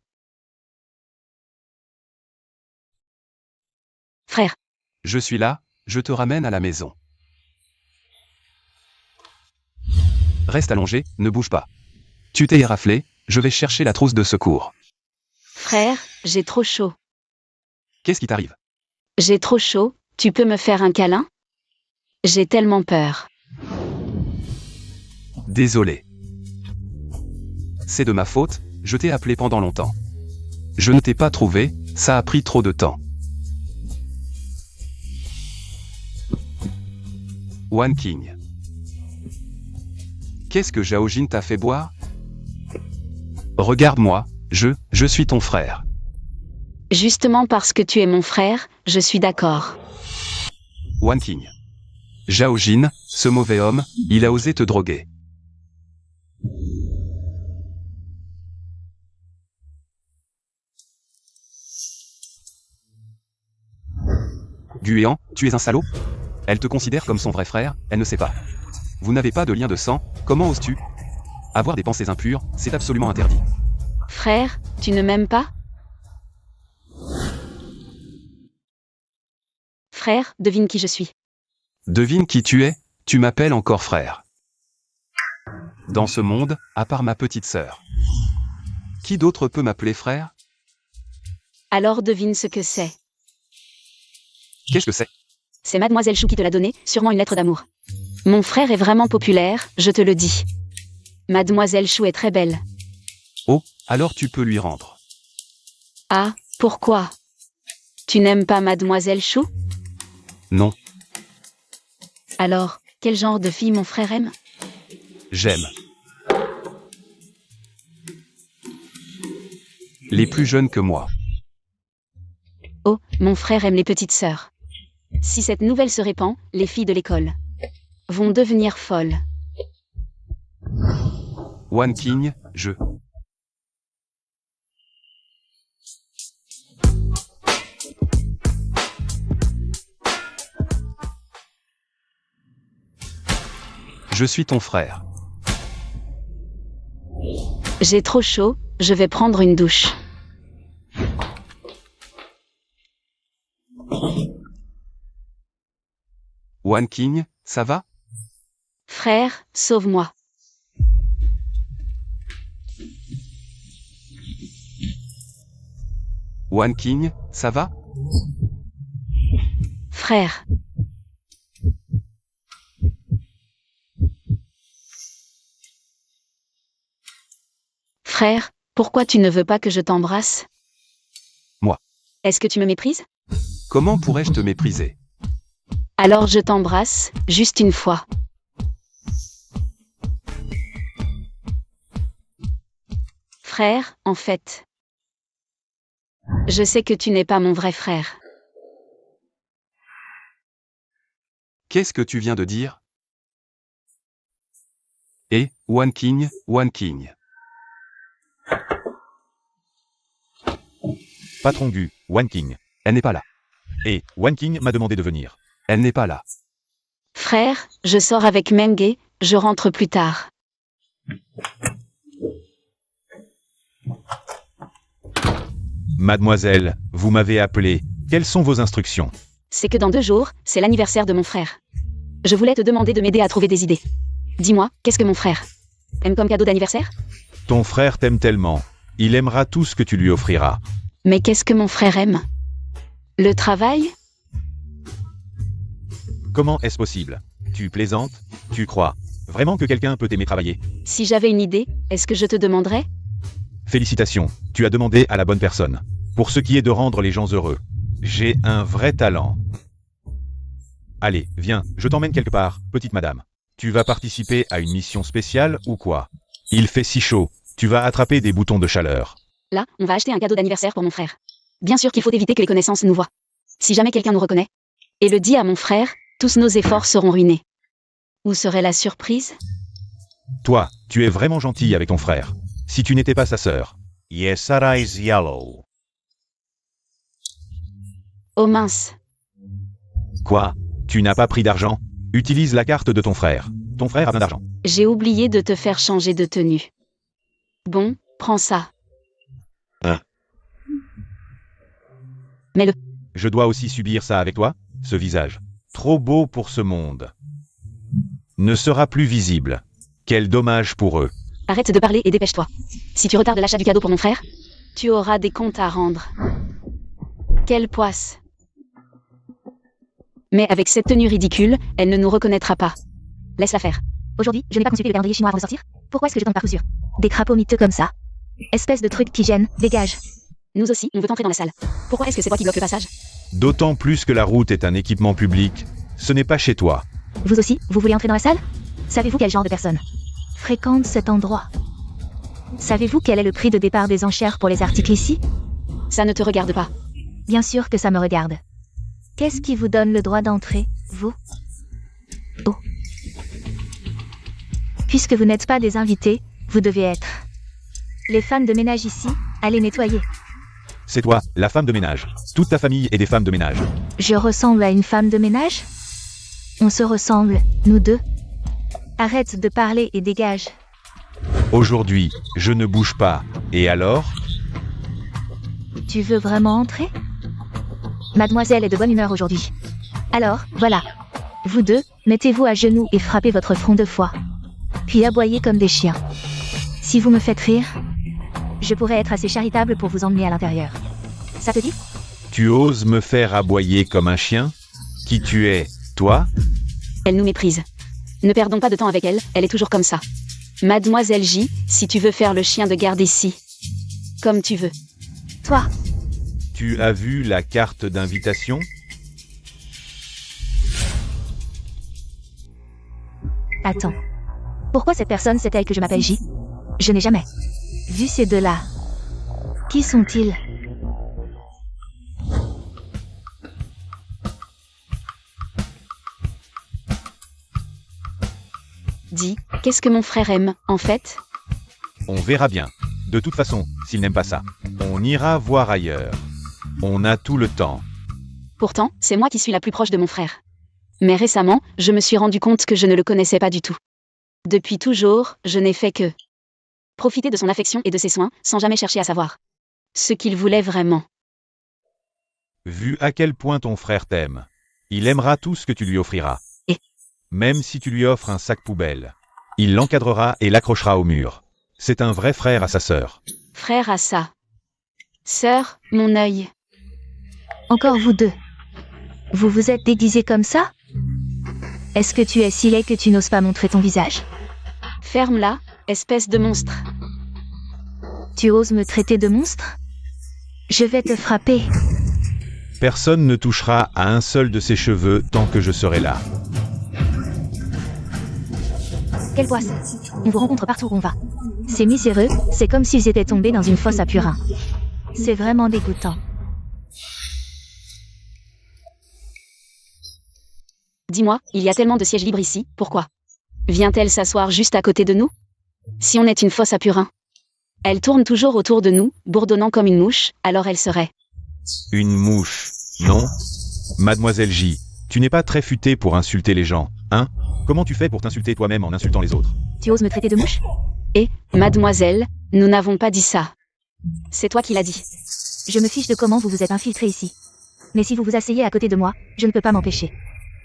Frère.
Je suis là, je te ramène à la maison. Reste allongé, ne bouge pas. Tu t'es éraflé, je vais chercher la trousse de secours.
Frère, j'ai trop chaud.
Qu'est-ce qui t'arrive?
J'ai trop chaud, tu peux me faire un câlin? J'ai tellement peur.
Désolé. C'est de ma faute, je t'ai appelé pendant longtemps. Je ne t'ai pas trouvé, ça a pris trop de temps. Wan Qing. Qu'est-ce que Zhao Jin t'a fait boire? Regarde-moi, je suis ton frère.
Justement parce que tu es mon frère, je suis d'accord.
Wan Qing. Zhao Jin, ce mauvais homme, il a osé te droguer. Guéant, tu es un salaud? Elle te considère comme son vrai frère, elle ne sait pas. Vous n'avez pas de lien de sang, comment oses-tu? Avoir des pensées impures, c'est absolument interdit.
Frère, tu ne m'aimes pas? Frère, devine qui je suis.
Devine qui tu es, tu m'appelles encore frère. Dans ce monde, à part ma petite sœur. Qui d'autre peut m'appeler frère?
Alors devine ce que c'est.
Qu'est-ce que c'est?
C'est Mademoiselle Chou qui te l'a donné, sûrement une lettre d'amour. Mon frère est vraiment populaire, je te le dis. Mademoiselle Chou est très belle.
Oh, alors tu peux lui rendre.
Ah, pourquoi? Tu n'aimes pas Mademoiselle Chou?
Non,
Alors, quel genre de fille mon frère aime?
j'aime. Les plus jeunes que moi.
Oh, mon frère aime les petites sœurs. Si cette nouvelle se répand, les filles de l'école vont devenir folles.
Wan Qing, je. Je suis ton frère.
J'ai trop chaud, je vais prendre une douche.
Wan Qing, ça va?
Frère, sauve-moi.
Wan Qing, ça va?
Frère. Frère, pourquoi tu ne veux pas que je t'embrasse?
Moi.
Est-ce que tu me méprises?
Comment pourrais-je te mépriser?
Alors je t'embrasse, juste une fois. Frère, en fait. Je sais que tu n'es pas mon vrai frère.
Qu'est-ce que tu viens de dire? Et, One King, One King.
Patron Gu, One King.
Elle n'est pas là.
Et One King m'a demandé de venir.
Elle n'est pas là.
Frère, je sors avec Menge, je rentre plus tard.
Mademoiselle, vous m'avez appelé. Quelles sont vos instructions?
C'est que dans 2 jours, c'est l'anniversaire de mon frère. Je voulais te demander de m'aider à trouver des idées. Dis-moi, qu'est-ce que mon frère aime comme cadeau d'anniversaire?
Ton frère t'aime tellement. Il aimera tout ce que tu lui offriras.
Mais qu'est-ce que mon frère aime? Le travail?
Comment est-ce possible? Tu plaisantes? Tu crois vraiment que quelqu'un peut aimer travailler?
Si j'avais une idée, est-ce que je te demanderais?
Félicitations, tu as demandé à la bonne personne. Pour ce qui est de rendre les gens heureux, j'ai un vrai talent. Allez, viens, je t'emmène quelque part, petite madame. Tu vas participer à une mission spéciale ou quoi? Il fait si chaud, tu vas attraper des boutons de chaleur.
Là, on va acheter un cadeau d'anniversaire pour mon frère. Bien sûr qu'il faut éviter que les connaissances nous voient. Si jamais quelqu'un nous reconnaît, et le dit à mon frère, tous nos efforts seront ruinés. Où serait la surprise?
Toi, tu es vraiment gentil avec ton frère. Si tu n'étais pas sa sœur.
Yesara is yellow.
Oh mince.
Quoi? Tu n'as pas pris d'argent? Utilise la carte de ton frère. Ton frère a besoin d'argent.
J'ai oublié de te faire changer de tenue. Bon, prends ça.
Hein?
Mets-le.
Je dois aussi subir ça avec toi? Ce visage. Trop beau pour ce monde. Ne sera plus visible. Quel dommage pour eux.
Arrête de parler et dépêche-toi. Si tu retardes l'achat du cadeau pour mon frère, tu auras des comptes à rendre. Quelle poisse. Mais avec cette tenue ridicule, elle ne nous reconnaîtra pas. Laisse-la faire.
Aujourd'hui, je n'ai pas consulté le calendrier chinois avant de sortir. Pourquoi est-ce que je tombe par coup sûr? Des crapauds miteux comme ça. Espèce de truc qui gêne, dégage.
Nous aussi, on veut entrer dans la salle. Pourquoi est-ce que c'est toi qui bloque le passage?
D'autant plus que la route est un équipement public. Ce n'est pas chez toi.
Vous aussi, vous voulez entrer dans la salle? Savez-vous quel genre de personne fréquente cet endroit? Savez-vous quel est le prix de départ des enchères pour les articles ici?
Ça ne te regarde pas.
Bien sûr que ça me regarde. Qu'est-ce qui vous donne le droit d'entrer, vous? Oh. Puisque vous n'êtes pas des invités, vous devez être. Les femmes de ménage ici, allez nettoyer.
C'est toi, la femme de ménage. Toute ta famille est des femmes de ménage.
Je ressemble à une femme de ménage? On se ressemble, nous deux. Arrête de parler et dégage.
Aujourd'hui, je ne bouge pas. Et alors?
Tu veux vraiment entrer? Mademoiselle est de bonne humeur aujourd'hui. Alors, voilà. Vous deux, mettez-vous à genoux et frappez votre front 2 fois. Puis aboyez comme des chiens. Si vous me faites rire, je pourrais être assez charitable pour vous emmener à l'intérieur. Ça te dit?
Tu oses me faire aboyer comme un chien? Qui tu es, toi?
Elle nous méprise. Ne perdons pas de temps avec elle, elle est toujours comme ça. Mademoiselle J, si tu veux faire le chien de garde ici. Comme tu veux.
Toi,
Tu as vu la carte d'invitation?
attends. Pourquoi cette personne sait-elle que je m'appelle J? Je n'ai jamais vu ces deux-là. Qui sont-ils?
Dis, qu'est-ce que mon frère aime, en fait?
On verra bien. De toute façon, s'il n'aime pas ça, on ira voir ailleurs. On a tout le temps.
Pourtant, c'est moi qui suis la plus proche de mon frère. Mais récemment, je me suis rendu compte que je ne le connaissais pas du tout. Depuis toujours, je n'ai fait que profiter de son affection et de ses soins, sans jamais chercher à savoir ce qu'il voulait vraiment.
Vu à quel point ton frère t'aime, il aimera tout ce que tu lui offriras.
Et
même si tu lui offres un sac poubelle, il l'encadrera et l'accrochera au mur. C'est un vrai frère à sa sœur.
frère à ça. Sœur, mon œil.
Encore vous deux. Vous vous êtes déguisés comme ça? Est-ce que tu es si laid que tu n'oses pas montrer ton visage?
Ferme-la, espèce de monstre.
Tu oses me traiter de monstre? Je vais te frapper.
Personne ne touchera à un seul de ses cheveux tant que je serai là.
Quelle poisse! On vous rencontre partout où on va. Ces miséreux, c'est comme s'ils étaient tombés dans une fosse à purin. C'est vraiment dégoûtant.
Dis-moi, il y a tellement de sièges libres ici, pourquoi? Vient-elle s'asseoir juste à côté de nous? Si on est une fosse à purin. Elle tourne toujours autour de nous, bourdonnant comme une mouche, alors elle serait.
Une mouche, non? Mademoiselle J, tu n'es pas très futée pour insulter les gens, hein? Comment tu fais pour t'insulter toi-même en insultant les autres?
Tu oses me traiter de mouche?
Et, mademoiselle, nous n'avons pas dit ça. C'est toi qui l'as dit.
Je me fiche de comment vous vous êtes infiltré ici. Mais si vous vous asseyez à côté de moi, je ne peux pas m'empêcher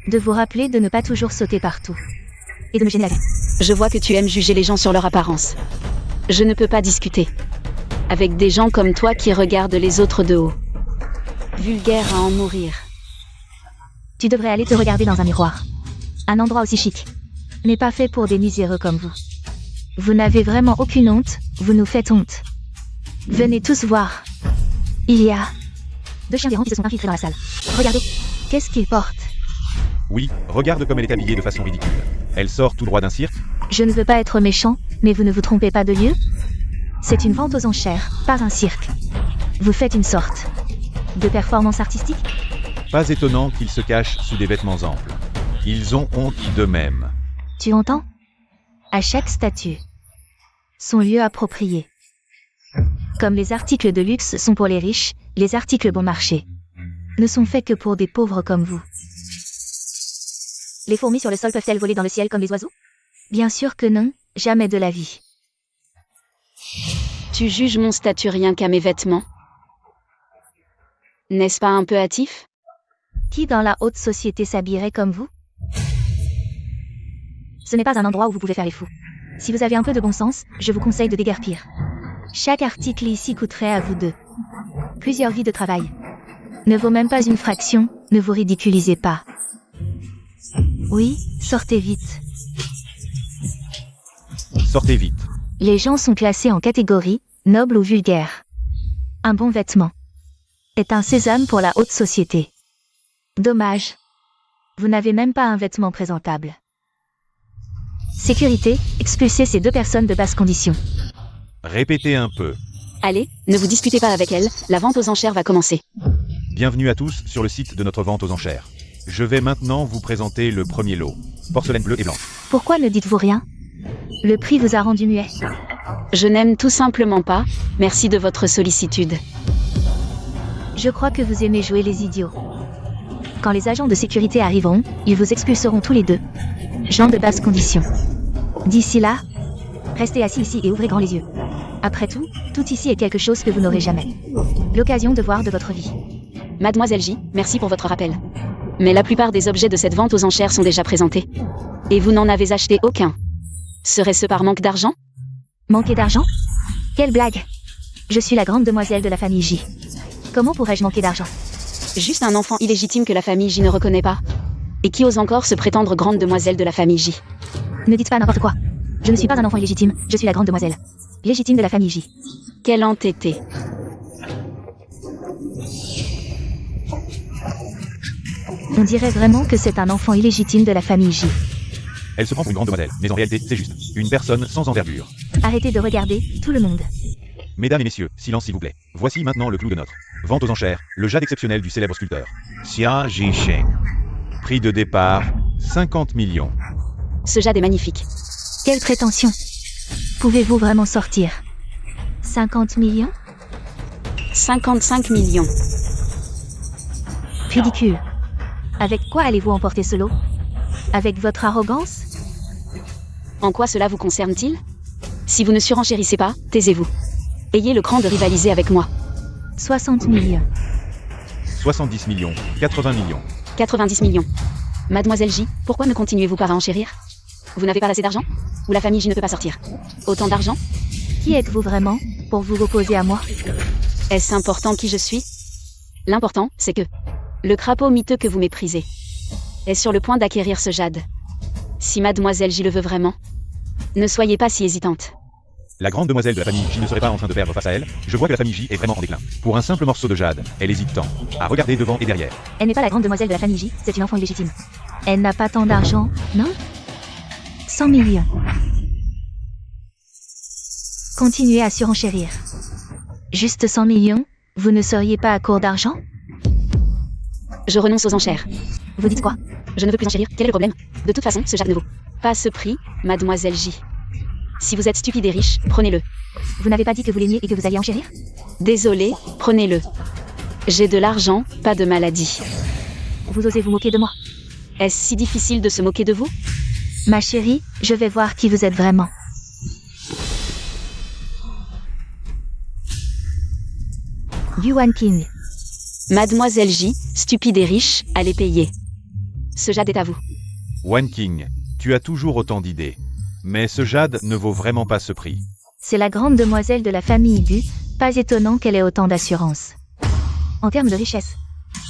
de vous rappeler de ne pas toujours sauter partout. Et de me gêner la vie.
Je vois que tu aimes juger les gens sur leur apparence. Je ne peux pas discuter avec des gens comme toi qui regardent les autres de haut. Vulgaire à en mourir.
Tu devrais aller te regarder dans un miroir. Un endroit aussi chic n'est pas fait pour des miséreux comme vous. Vous n'avez vraiment aucune honte, vous nous faites honte. Venez tous voir. Il y a 2 chiens errants qui se sont infiltrés dans la salle. Regardez, qu'est-ce qu'ils portent?
Oui, regarde comme elle est habillée de façon ridicule. Elle sort tout droit d'un cirque.
Je ne veux pas être méchant, mais vous ne vous trompez pas de lieu? C'est une vente aux enchères, pas un cirque. Vous faites une sorte de performance artistique?
Pas étonnant qu'ils se cachent sous des vêtements amples. Ils ont honte d'eux-mêmes.
Tu entends? À chaque statue, son lieu approprié. Comme les articles de luxe sont pour les riches, les articles bon marché ne sont faits que pour des pauvres comme vous. Les fourmis sur le sol peuvent-elles voler dans le ciel comme les oiseaux? Bien sûr que non, jamais de la vie.
Tu juges mon statut rien qu'à mes vêtements? N'est-ce pas un peu hâtif?
Qui dans la haute société s'habillerait comme vous? Ce n'est pas un endroit où vous pouvez faire les fous. Si vous avez un peu de bon sens, je vous conseille de déguerpir. Chaque article ici coûterait à vous deux plusieurs vies de travail. Ne vaut même pas une fraction, ne vous ridiculisez pas. Oui, sortez vite.
Sortez vite.
Les gens sont classés en catégories, nobles ou vulgaires. Un bon vêtement est un sésame pour la haute société. Dommage. Vous n'avez même pas un vêtement présentable. Sécurité, expulsez ces 2 personnes de basse condition.
Répétez un peu.
Allez, ne vous disputez pas avec elle, la vente aux enchères va commencer.
Bienvenue à tous sur le site de notre vente aux enchères. Je vais maintenant vous présenter le premier lot. Porcelaine bleue et blanche.
Pourquoi ne dites-vous rien? Le prix vous a rendu muet.
Je n'aime tout simplement pas, merci de votre sollicitude.
Je crois que vous aimez jouer les idiots. Quand les agents de sécurité arriveront, ils vous expulseront tous les 2. Gens de basse condition. D'ici là, restez assis ici et ouvrez grand les yeux. Après tout, tout ici est quelque chose que vous n'aurez jamais l'occasion de voir de votre vie.
Mademoiselle J, merci pour votre rappel. Mais la plupart des objets de cette vente aux enchères sont déjà présentés. Et vous n'en avez acheté aucun. Serait-ce par manque d'argent?
Manquer d'argent? Quelle blague! Je suis la grande demoiselle de la famille J. Comment pourrais-je manquer d'argent?
Juste un enfant illégitime que la famille J ne reconnaît pas. Et qui ose encore se prétendre grande demoiselle de la famille J.
Ne dites pas n'importe quoi. Je ne suis pas un enfant illégitime, je suis la grande demoiselle. Légitime de la famille J.
Quel entêté.
On dirait vraiment que c'est un enfant illégitime de la famille J.
Elle se prend pour une grande demoiselle, mais en réalité, c'est juste une personne sans envergure.
Arrêtez de regarder, tout le monde.
Mesdames et messieurs, silence s'il vous plaît. Voici maintenant le clou de notre vente aux enchères, le jade exceptionnel du célèbre sculpteur. Xia Jisheng. Prix de départ, 50 millions.
Ce jade est magnifique.
Quelle prétention! Pouvez-vous vraiment sortir? 50 millions?
55 millions.
Ridicule. Avec quoi allez-vous emporter ce lot? Avec votre arrogance?
En quoi cela vous concerne-t-il? Si vous ne surenchérissez pas, taisez-vous. Ayez le cran de rivaliser avec moi.
60 millions.
70 millions, 80 millions.
90 millions. Mademoiselle J, pourquoi ne continuez-vous pas à enchérir? Vous n'avez pas assez d'argent? Ou la famille J ne peut pas sortir? Autant d'argent?
Qui êtes-vous vraiment, pour vous opposer à moi?
Est-ce important qui je suis? L'important, c'est que le crapaud miteux que vous méprisez est sur le point d'acquérir ce jade. Si Mademoiselle J le veut vraiment, ne soyez pas si hésitante.
La grande demoiselle de la famille J ne serait pas en train de perdre face à elle. Je vois que la famille J est vraiment en déclin. Pour un simple morceau de jade, elle hésite tant à regarder devant et derrière.
Elle n'est pas la grande demoiselle de la famille J, c'est une enfant illégitime. Elle n'a pas tant d'argent, non? 100 millions. Continuez à surenchérir. Juste 100 millions, vous ne seriez pas à court d'argent?
Je renonce aux enchères.
Vous dites quoi?
Je ne veux plus enchérir, quel est le problème? De toute façon, ce Jade ne vaut pas ce prix, mademoiselle J. Si vous êtes stupide et riche, prenez-le.
Vous n'avez pas dit que vous l'aimiez et que vous alliez enchérir?
Désolé, prenez-le. J'ai de l'argent, pas de maladie.
Vous osez vous moquer de moi?
Est-ce si difficile de se moquer de vous?
Ma chérie, je vais voir qui vous êtes vraiment. Yuan King.
Mademoiselle J, stupide et riche, allez payer. Ce Jade est à vous.
Wan King, tu as toujours autant d'idées. Mais ce Jade ne vaut vraiment pas ce prix.
C'est la grande demoiselle de la famille Gu, pas étonnant qu'elle ait autant d'assurance. En termes de richesse,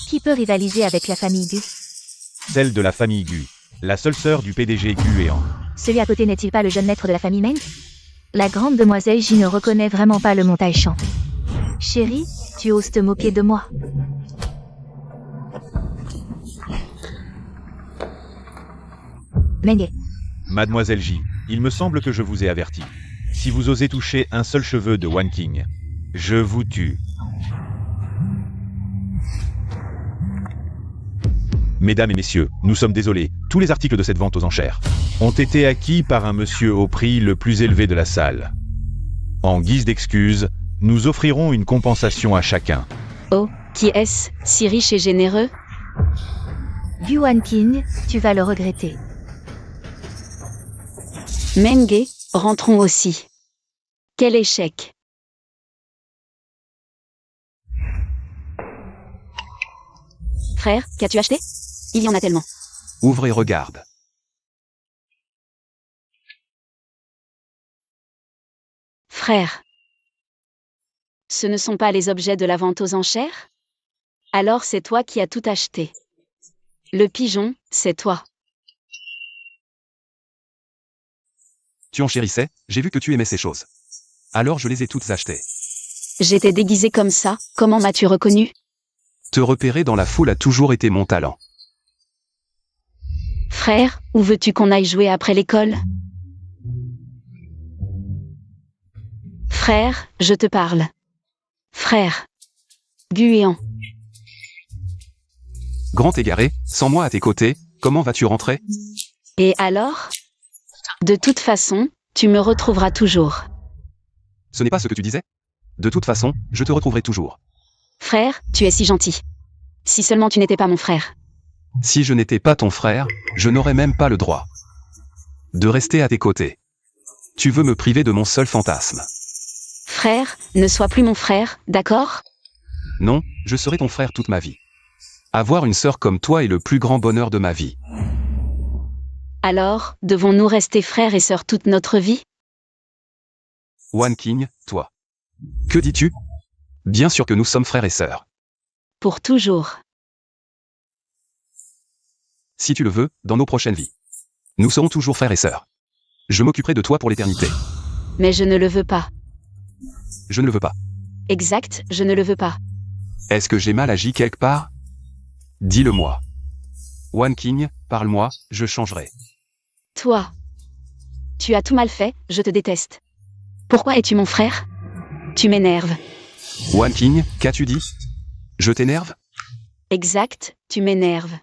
qui peut rivaliser avec la famille Gu?
Celle de la famille Gu, la seule sœur du PDG Guéant.
Celui à côté n'est-il pas le jeune maître de la famille Meng? La grande demoiselle J ne reconnaît vraiment pas le montage champ. Chérie, tu oses te moquer de moi. Meng.
Mademoiselle J, il me semble que je vous ai averti. Si vous osez toucher un seul cheveu de Wan King, je vous tue. Mesdames et messieurs, nous sommes désolés, tous les articles de cette vente aux enchères ont été acquis par un monsieur au prix le plus élevé de la salle. En guise d'excuse, nous offrirons une compensation à chacun.
Oh, qui est-ce, si riche et généreux?
Yuan King, tu vas le regretter.
Menge, rentrons aussi. Quel échec. Frère, qu'as-tu acheté? Il y en a tellement.
Ouvre et regarde.
Frère. Ce ne sont pas les objets de la vente aux enchères? Alors c'est toi qui as tout acheté. Le pigeon, c'est toi.
Tu enchérissais, j'ai vu que tu aimais ces choses. Alors je les ai toutes achetées.
J'étais déguisé comme ça, comment m'as-tu reconnu?
Te repérer dans la foule a toujours été mon talent.
Frère, où veux-tu qu'on aille jouer après l'école? Frère, je te parle. Frère. Guéant.
Grand égaré, sans moi à tes côtés, comment vas-tu rentrer?
Et alors? De toute façon, tu me retrouveras toujours.
Ce n'est pas ce que tu disais? De toute façon, je te retrouverai toujours.
Frère, tu es si gentil. Si seulement tu n'étais pas mon frère.
Si je n'étais pas ton frère, je n'aurais même pas le droit de rester à tes côtés. Tu veux me priver de mon seul fantasme.
Frère, ne sois plus mon frère, d'accord?
Non, je serai ton frère toute ma vie. Avoir une sœur comme toi est le plus grand bonheur de ma vie.
Alors, devons-nous rester frères et sœurs toute notre vie?
Wan King, toi. Que dis-tu? Bien sûr que nous sommes frères et sœurs.
Pour toujours.
Si tu le veux, dans nos prochaines vies. Nous serons toujours frères et sœurs. Je m'occuperai de toi pour l'éternité.
Mais je ne le veux pas.
Je ne le veux pas.
Exact, je ne le veux pas.
Est-ce que j'ai mal agi quelque part? Dis-le-moi. Wan King, parle-moi, je changerai.
Toi. Tu as tout mal fait, je te déteste. Pourquoi es-tu mon frère? Tu m'énerves.
Wan King, qu'as-tu dit? Je t'énerve?
Exact, tu m'énerves.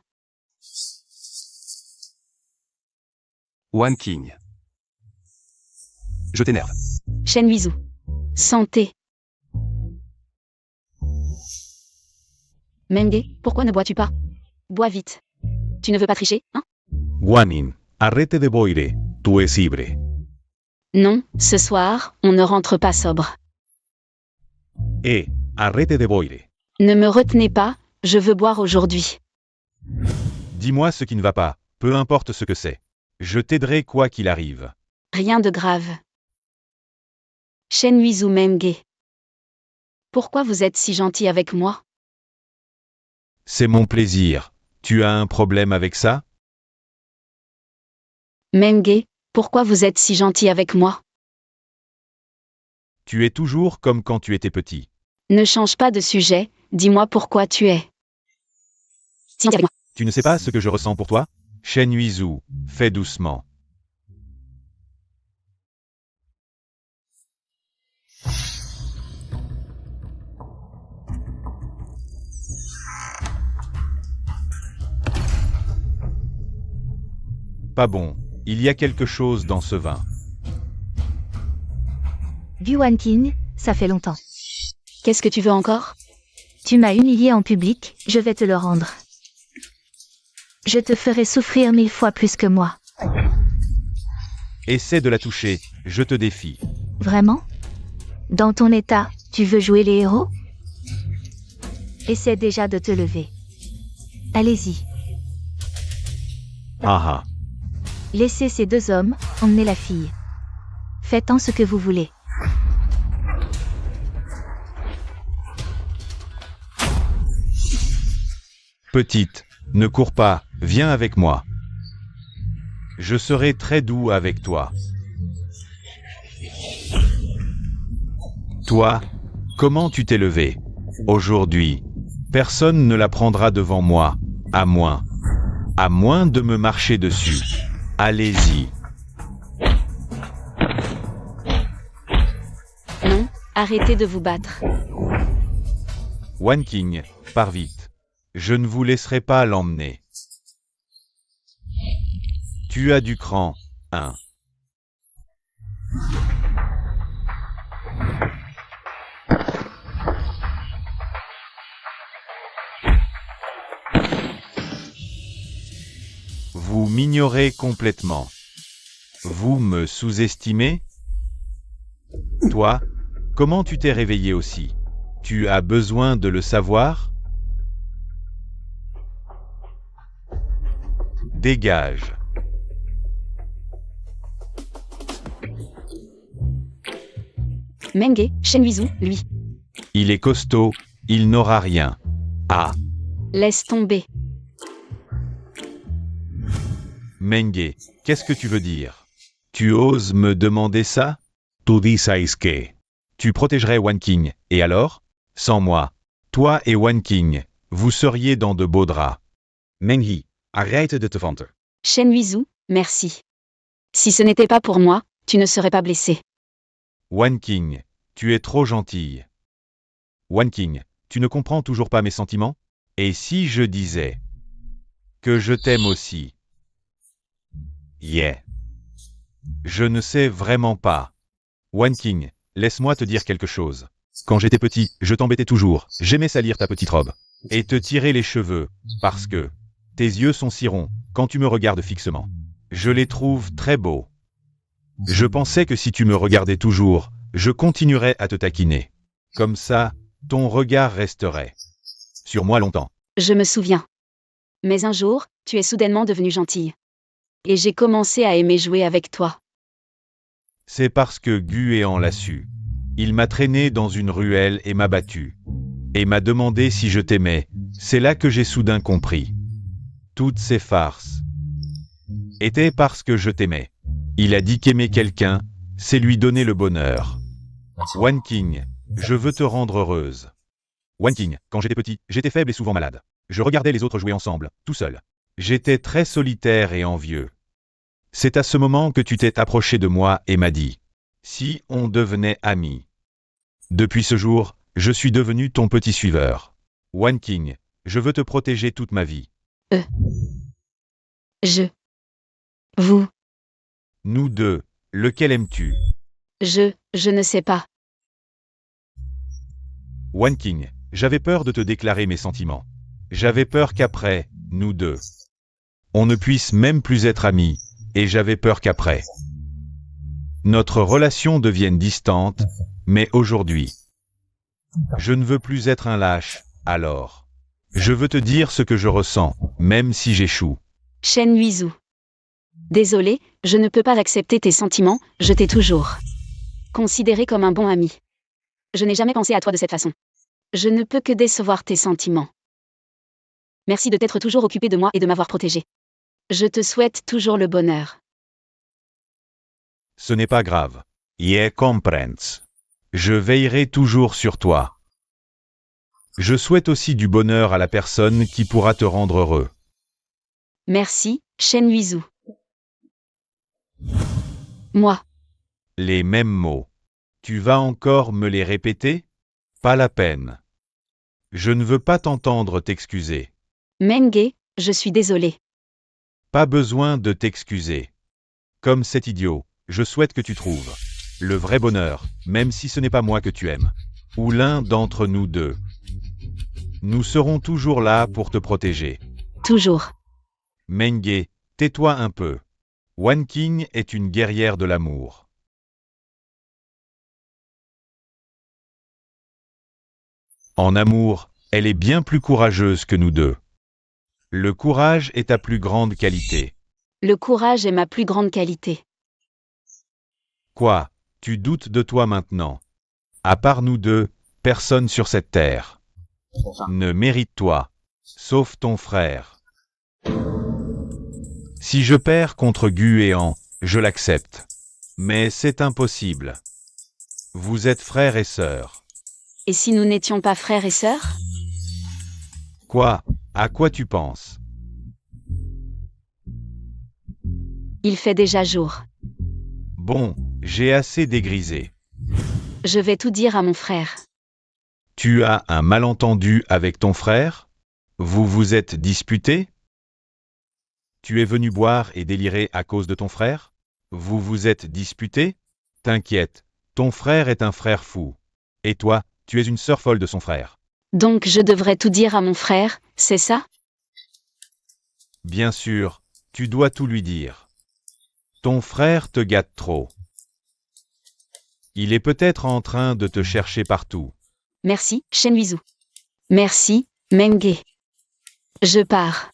Wan King. Je t'énerve.
Shen Wizu. Santé. Menge, pourquoi ne bois-tu pas? Bois vite. Tu ne veux pas tricher, hein?
Guanin, arrête de boire, tu es ibre.
Non, ce soir, on ne rentre pas sobre.
Arrête de boire.
Ne me retenez pas, je veux boire aujourd'hui.
Dis-moi ce qui ne va pas, peu importe ce que c'est. Je t'aiderai quoi qu'il arrive.
Rien de grave. Shen Wizu Menge. Pourquoi vous êtes si gentil avec moi?
C'est mon plaisir. Tu as un problème avec ça?
Menge, pourquoi vous êtes si gentil avec moi?
Tu es toujours comme quand tu étais petit.
Ne change pas de sujet, dis-moi pourquoi tu es. Si gentil avec moi.
Tu ne sais pas ce que je ressens pour toi? Shen Wizu, fais doucement. pas bon. Il y a quelque chose dans ce vin.
Gu Wanqing, ça fait longtemps.
Qu'est-ce que tu veux encore?
Tu m'as humilié en public, je vais te le rendre. Je te ferai souffrir 1000 fois plus que moi.
Essaie de la toucher, je te défie.
Vraiment? Dans ton état, tu veux jouer les héros? Essaie déjà de te lever. Allez-y.
Ah ah.
Laissez ces deux hommes emmener la fille. Faites-en ce que vous voulez.
Petite, ne cours pas, viens avec moi. Je serai très doux avec toi. Toi, comment tu t'es levé? Aujourd'hui, personne ne la prendra devant moi, à moins de me marcher dessus. Allez-y.
Non, arrêtez de vous battre.
Wanqing, pars vite. Je ne vous laisserai pas l'emmener. Tu as du cran, hein. Vous m'ignorez complètement. Vous me sous-estimez? Toi, comment tu t'es réveillé aussi? Tu as besoin de le savoir? Dégage.
Menge, Shenhuizu, lui.
Il est costaud, il n'aura rien. Ah,
Laisse tomber.
Menge, qu'est-ce que tu veux dire? Tu oses me demander ça?
Tu dices que.
Tu protégerais Wanqing, et alors? Sans moi, toi et Wanqing, vous seriez dans de beaux draps.
Menghi, arrête de te vanter.
Shenhuizu, merci. Si ce n'était pas pour moi, tu ne serais pas blessé.
Wanqing, tu es trop gentille. Wanqing, tu ne comprends toujours pas mes sentiments? Et si je disais que je t'aime aussi?
Yeah.
Je ne sais vraiment pas. Wanqing, laisse-moi te dire quelque chose. Quand j'étais petit, je t'embêtais toujours, j'aimais salir ta petite robe. Et te tirer les cheveux, parce que tes yeux sont si ronds, quand tu me regardes fixement. Je les trouve très beaux. Je pensais que si tu me regardais toujours, je continuerais à te taquiner. Comme ça, ton regard resterait sur moi longtemps.
Je me souviens. Mais un jour, tu es soudainement devenue gentille. Et j'ai commencé à aimer jouer avec toi.
C'est parce que Guéant l'a su. Il m'a traîné dans une ruelle et m'a battu. Et m'a demandé si je t'aimais. C'est là que j'ai soudain compris. Toutes ces farces étaient parce que je t'aimais. Il a dit qu'aimer quelqu'un, c'est lui donner le bonheur. Wanqing, je veux te rendre heureuse. Wanqing, quand j'étais petit, j'étais faible et souvent malade. Je regardais les autres jouer ensemble, tout seul. J'étais très solitaire et envieux. C'est à ce moment que tu t'es approché de moi et m'as dit « Si on devenait amis ». Depuis ce jour, je suis devenu ton petit suiveur. Wanqing, je veux te protéger toute ma vie.
Vous.
Nous deux, lequel aimes-tu?
Je ne sais pas.
Wanqing, j'avais peur de te déclarer mes sentiments. J'avais peur qu'après, nous deux, on ne puisse même plus être amis, et j'avais peur qu'après, notre relation devienne distante, mais aujourd'hui, je ne veux plus être un lâche, alors. Je veux te dire ce que je ressens, même si j'échoue.
Shenhuizu. Désolé, je ne peux pas accepter tes sentiments, je t'ai toujours considéré comme un bon ami. Je n'ai jamais pensé à toi de cette façon. Je ne peux que décevoir tes sentiments. Merci de t'être toujours occupé de moi et de m'avoir protégé. Je te souhaite toujours le bonheur.
Ce n'est pas grave.
Yeah comprends.
Je veillerai toujours sur toi. Je souhaite aussi du bonheur à la personne qui pourra te rendre heureux.
Merci, Shenhuizu. Moi.
Les mêmes mots. Tu vas encore me les répéter? Pas la peine. Je ne veux pas t'entendre t'excuser.
Menge, je suis désolé.
Pas besoin de t'excuser. Comme cet idiot, je souhaite que tu trouves le vrai bonheur, même si ce n'est pas moi que tu aimes. Ou l'un d'entre nous deux. Nous serons toujours là pour te protéger.
Toujours.
Menge, tais-toi un peu. Wan King est une guerrière de l'amour. En amour, elle est bien plus courageuse que nous deux. Le courage est ta plus grande qualité.
Le courage est ma plus grande qualité.
Quoi, tu doutes de toi maintenant? À part nous deux, personne sur cette terre ne mérite toi, sauf ton frère. Si je perds contre Guéant, je l'accepte. Mais c'est impossible. Vous êtes frères et sœurs.
Et si nous n'étions pas frères et sœurs?
Quoi? À quoi tu penses?
Il fait déjà jour.
Bon, j'ai assez dégrisé.
Je vais tout dire à mon frère.
Tu as un malentendu avec ton frère? Vous vous êtes disputé? Tu es venu boire et délirer à cause de ton frère? Vous vous êtes disputé? T'inquiète, ton frère est un frère fou. Et toi, tu es une sœur folle de son frère.
Donc je devrais tout dire à mon frère, c'est ça?
Bien sûr, tu dois tout lui dire. Ton frère te gâte trop. Il est peut-être en train de te chercher partout.
Merci, Shenhuizu. Merci, Menge. Je pars.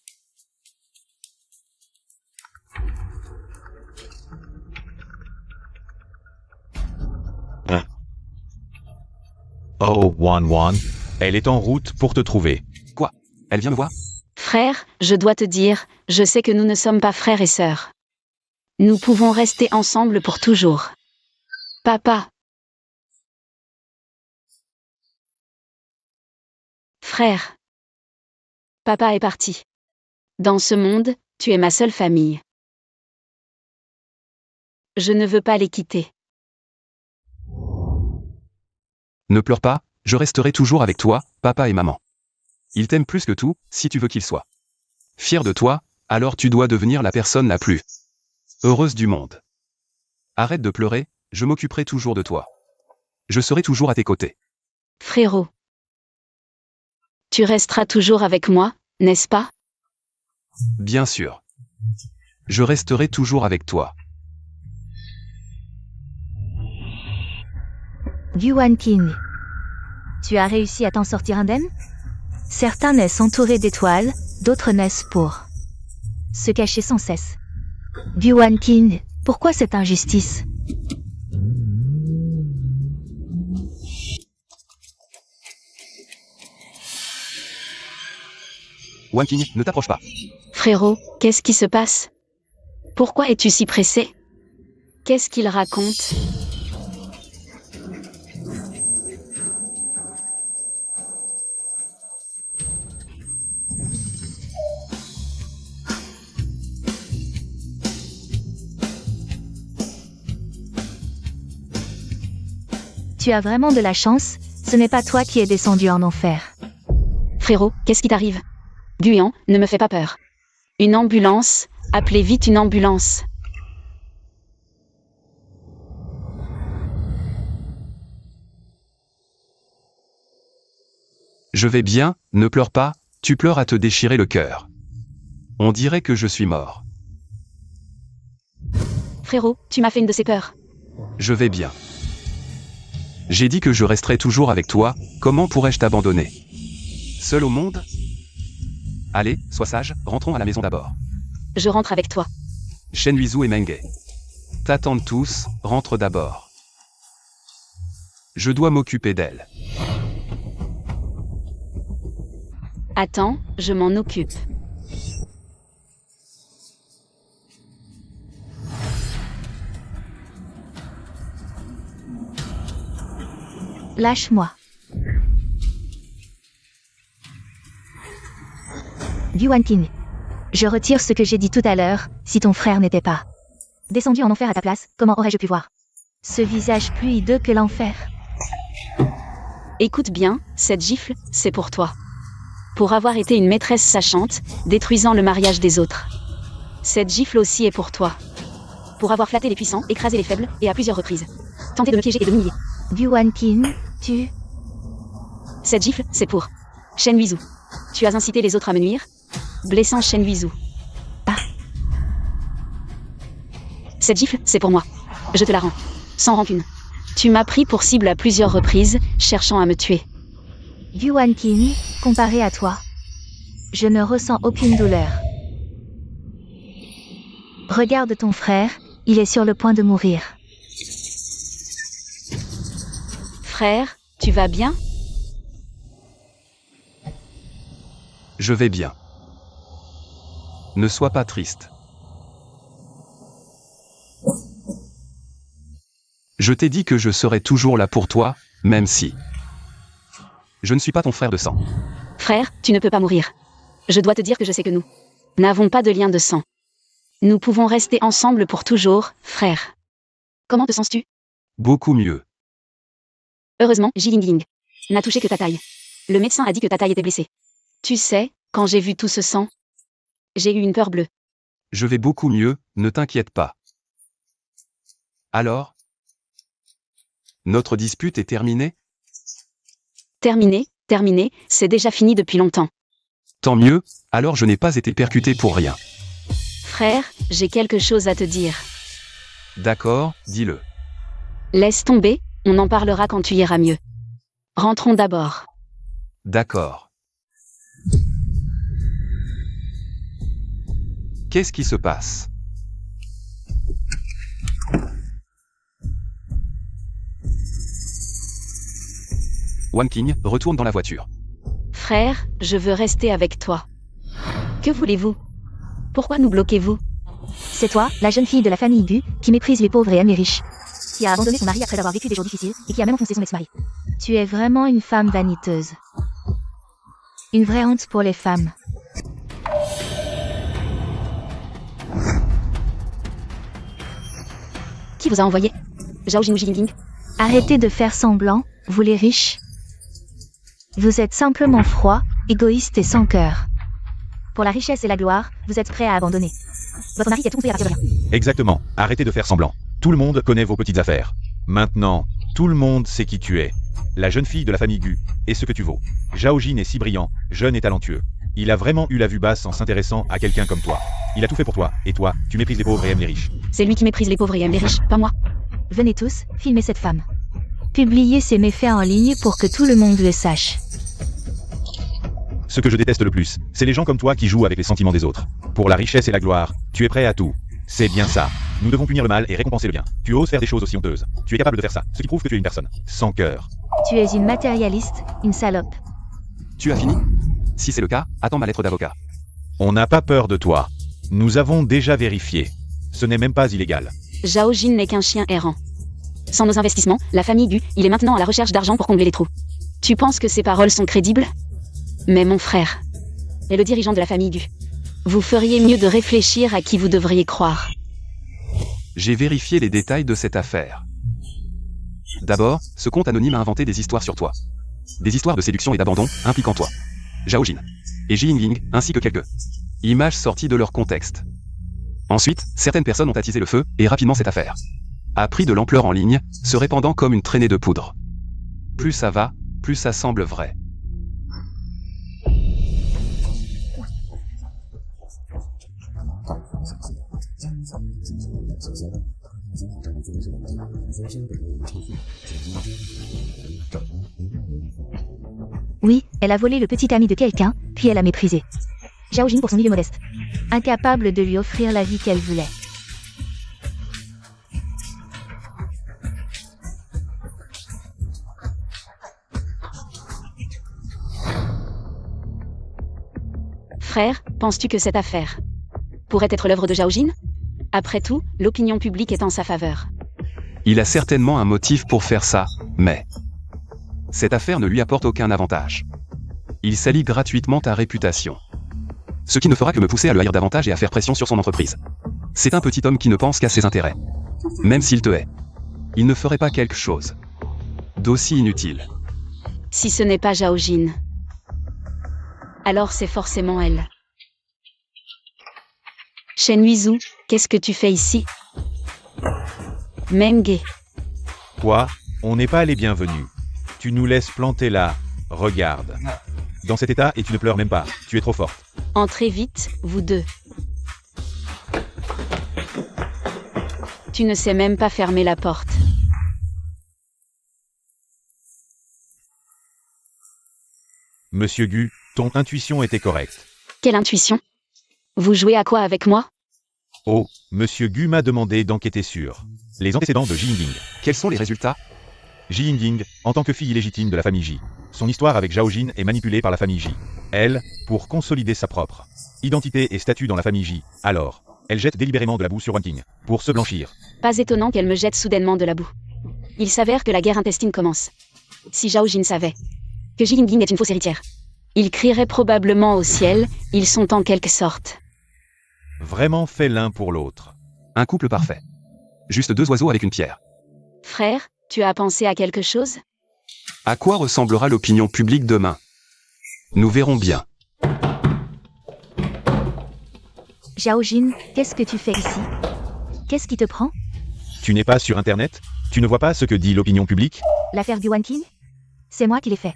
Oh, Wan, elle est en route pour te trouver.
Quoi? Elle vient me voir?
Frère, je dois te dire, je sais que nous ne sommes pas frères et sœurs. Nous pouvons rester ensemble pour toujours. Papa. Frère. Papa est parti. Dans ce monde, tu es ma seule famille. Je ne veux pas les quitter.
Ne pleure pas, je resterai toujours avec toi, papa et maman. Ils t'aiment plus que tout, si tu veux qu'ils soient fiers de toi, alors tu dois devenir la personne la plus heureuse du monde. Arrête de pleurer, je m'occuperai toujours de toi. Je serai toujours à tes côtés.
Frérot. Tu resteras toujours avec moi, n'est-ce pas?
Bien sûr. Je resterai toujours avec toi.
Yuan King. Tu as réussi à t'en sortir indemne? Certains naissent entourés d'étoiles, d'autres naissent pour se cacher sans cesse. Yuan King, pourquoi cette injustice?
Wan King, ne t'approche pas.
Frérot, qu'est-ce qui se passe? Pourquoi es-tu si pressé? Qu'est-ce qu'il raconte?
Tu as vraiment de la chance, ce n'est pas toi qui es descendu en enfer.
Frérot, qu'est-ce qui t'arrive? Guéant, ne me fais pas peur. Une ambulance, appelez vite une ambulance.
Je vais bien, ne pleure pas, tu pleures à te déchirer le cœur. On dirait que je suis mort.
Frérot, tu m'as fait une de ces peurs.
Je vais bien. J'ai dit que je resterai toujours avec toi, comment pourrais-je t'abandonner? Seul au monde? Allez, sois sage, rentrons à la maison d'abord.
Je rentre avec toi.
Shenhuizu et Menge. T'attendent tous, rentre d'abord. Je dois m'occuper d'elle.
Attends, je m'en occupe.
Lâche-moi. Yuan King. Je retire ce que j'ai dit tout à l'heure, si ton frère n'était pas descendu en enfer à ta place, comment aurais-je pu voir ce visage plus hideux que l'enfer?
Écoute bien, cette gifle, c'est pour toi. Pour avoir été une maîtresse sachante, détruisant le mariage des autres. Cette gifle aussi est pour toi. Pour avoir flatté les puissants, écrasé les faibles, et à plusieurs reprises. Tenté de me piéger et de m'humilier.
Gu Wanqin, tu...
Cette gifle, c'est pour Shen Huizhu. Tu as incité les autres à me nuire, blessant Shen Huizhu. Cette gifle, c'est pour moi. Je te la rends. Sans rancune. Tu m'as pris pour cible à plusieurs reprises, cherchant à me tuer.
Gu Wanqin, comparé à toi, je ne ressens aucune douleur. Regarde ton frère, il est sur le point de mourir.
Frère, tu vas bien?
Je vais bien. Ne sois pas triste. Je t'ai dit que je serai toujours là pour toi, même si... Je ne suis pas ton frère de sang.
Frère, tu ne peux pas mourir. Je dois te dire que je sais que nous n'avons pas de lien de sang. Nous pouvons rester ensemble pour toujours, frère. Comment te sens-tu?
Beaucoup mieux.
Heureusement, Jilingling n'a touché que ta taille. Le médecin a dit que ta taille était blessée. Tu sais, quand j'ai vu tout ce sang, j'ai eu une peur bleue.
Je vais beaucoup mieux, ne t'inquiète pas. Alors? Notre dispute est terminée?
Terminé, c'est déjà fini depuis longtemps.
Tant mieux, alors je n'ai pas été percuté pour rien.
Frère, j'ai quelque chose à te dire.
D'accord, dis-le.
Laisse tomber, on en parlera quand tu iras mieux. Rentrons d'abord.
D'accord. Qu'est-ce qui se passe? Wanqing retourne dans la voiture.
Frère, je veux rester avec toi. Que voulez-vous? Pourquoi nous bloquez-vous?
C'est toi, la jeune fille de la famille Gu, qui méprise les pauvres et aime les riches. Qui a abandonné son mari après avoir vécu des jours difficiles, et qui a même enfoncé son ex-mari. Tu es vraiment une femme vaniteuse. Une vraie honte pour les femmes.
Qui vous a envoyé? Zhao Jin ou Jilingling?
Arrêtez de faire semblant, vous les riches. Vous êtes simplement froid, égoïste et sans cœur. Pour la richesse et la gloire, vous êtes prêt à abandonner. Votre mari est tout construit à partir de rien.
Exactement, arrêtez de faire semblant. Tout le monde connaît vos petites affaires. Maintenant, tout le monde sait qui tu es. La jeune fille de la famille Gu, et ce que tu vaux. Zhao Jin est si brillant, jeune et talentueux. Il a vraiment eu la vue basse en s'intéressant à quelqu'un comme toi. Il a tout fait pour toi, et toi, tu méprises les pauvres et aimes les riches.
C'est lui qui méprise les pauvres et aime les riches, pas moi.
Venez tous, filmez cette femme. Publiez ses méfaits en ligne pour que tout le monde le sache.
Ce que je déteste le plus, c'est les gens comme toi qui jouent avec les sentiments des autres. Pour la richesse et la gloire, tu es prêt à tout. C'est bien ça. Nous devons punir le mal et récompenser le bien. Tu oses faire des choses aussi honteuses. Tu es capable de faire ça, ce qui prouve que tu es une personne sans cœur.
Tu es une matérialiste, une salope.
Tu as fini? Si c'est le cas, attends ma lettre d'avocat.
On n'a pas peur de toi. Nous avons déjà vérifié. Ce n'est même pas illégal.
Zhao Jin n'est qu'un chien errant. Sans nos investissements, la famille Gu, il est maintenant à la recherche d'argent pour combler les trous. Tu penses que ces paroles sont crédibles? Mais mon frère est le dirigeant de la famille Gu. Vous feriez mieux de réfléchir à qui vous devriez croire.
J'ai vérifié les détails de cette affaire. D'abord, ce compte anonyme a inventé des histoires sur toi. Des histoires de séduction et d'abandon, impliquant toi, Zhao Jin et Jilingling, ainsi que quelques images sorties de leur contexte. Ensuite, certaines personnes ont attisé le feu, et rapidement cette affaire a pris de l'ampleur en ligne, se répandant comme une traînée de poudre. Plus ça va, plus ça semble vrai.
Oui, elle a volé le petit ami de quelqu'un, puis elle a méprisé. Zhao Jin pour son milieu modeste. Incapable de lui offrir la vie qu'elle voulait.
Frère, penses-tu que cette affaire pourrait être l'œuvre de Zhao Jin? Après tout, l'opinion publique est en sa faveur.
Il a certainement un motif pour faire ça, mais... cette affaire ne lui apporte aucun avantage. Il salit gratuitement ta réputation. Ce qui ne fera que me pousser à le haïr davantage et à faire pression sur son entreprise. C'est un petit homme qui ne pense qu'à ses intérêts. Même s'il te hait, il ne ferait pas quelque chose d'aussi inutile.
Si ce n'est pas Zhao Jin, alors c'est forcément elle. Shenhuizu, qu'est-ce que tu fais ici? Menge,
Quoi? On n'est pas les bienvenus. Tu nous laisses planter là. Regarde. Dans cet état et tu ne pleures même pas. Tu es trop forte.
entrez vite, vous deux. Tu ne sais même pas fermer la porte.
Monsieur Gu, ton intuition était correcte.
Quelle intuition? Vous jouez à quoi avec moi?
Oh, Monsieur Gu m'a demandé d'enquêter sur les antécédents de Ji Yingying.
Quels sont les résultats?
Ji Yingying, en tant que fille illégitime de la famille Ji. Son histoire avec Zhao Jin est manipulée par la famille Ji. Elle, pour consolider sa propre identité et statut dans la famille Ji. Alors, elle jette délibérément de la boue sur Wanting, pour se blanchir.
Pas étonnant qu'elle me jette soudainement de la boue. Il s'avère que la guerre intestine commence. Si Zhao Jin savait que Ji Yingying est une fausse héritière, il crierait probablement au ciel, ils sont en quelque sorte.
Vraiment fait l'un pour l'autre.
Un couple parfait. Juste deux oiseaux avec une pierre.
Frère, tu as pensé à quelque chose?
À quoi ressemblera l'opinion publique demain? Nous verrons bien.
Zhaojin, qu'est-ce que tu fais ici? Qu'est-ce qui te prend?
Tu n'es pas sur Internet? Tu ne vois pas ce que dit l'opinion publique?
L'affaire Guan King? C'est moi qui l'ai fait.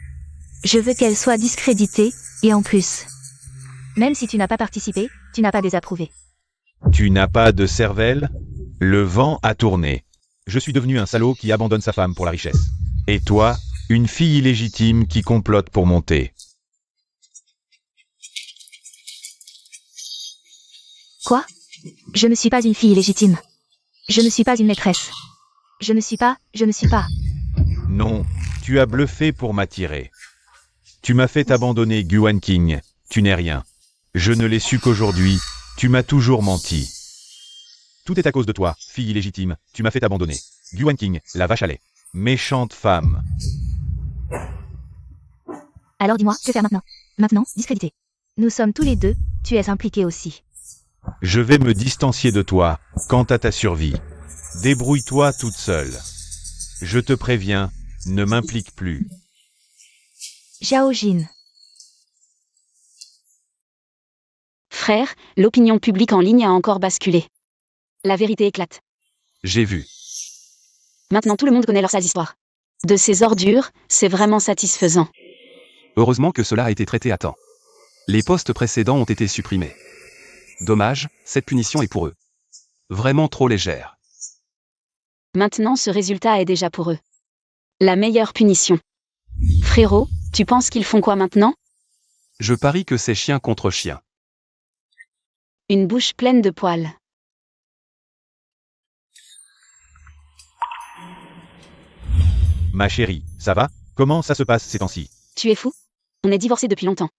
Je veux qu'elle soit discréditée, et en plus. Même si tu n'as pas participé, tu n'as pas désapprouvé.
Tu n'as pas de cervelle? Le vent a tourné. Je suis devenu un salaud qui abandonne sa femme pour la richesse. Et toi, une fille illégitime qui complote pour monter.
Quoi? Je ne suis pas une fille illégitime. Je ne suis pas une maîtresse. Je ne suis pas.
Non, tu as bluffé pour m'attirer. Tu m'as fait abandonner Guan King. Tu n'es rien. Je ne l'ai su qu'aujourd'hui. Tu m'as toujours menti. Tout est à cause de toi, fille illégitime. Tu m'as fait abandonner. Guan King, la vache à lait. Méchante femme.
Alors dis-moi, que faire maintenant? Maintenant, discrédité. Nous sommes tous les deux, tu es impliqué aussi.
Je vais me distancier de toi, quant à ta survie. Débrouille-toi toute seule. Je te préviens, ne m'implique plus.
Zhaojin.
Frère, l'opinion publique en ligne a encore basculé. La vérité éclate.
J'ai vu.
Maintenant tout le monde connaît leurs sales histoires. De ces ordures, c'est vraiment satisfaisant.
Heureusement que cela a été traité à temps. Les postes précédents ont été supprimés. Dommage, cette punition est pour eux. Vraiment trop légère.
Maintenant ce résultat est déjà pour eux. La meilleure punition. Frérot, tu penses qu'ils font quoi maintenant?
Je parie que c'est chien contre chien.
Une bouche pleine de poils.
Ma chérie, ça va? Comment ça se passe ces temps-ci?
Tu es fou? On est divorcés depuis longtemps.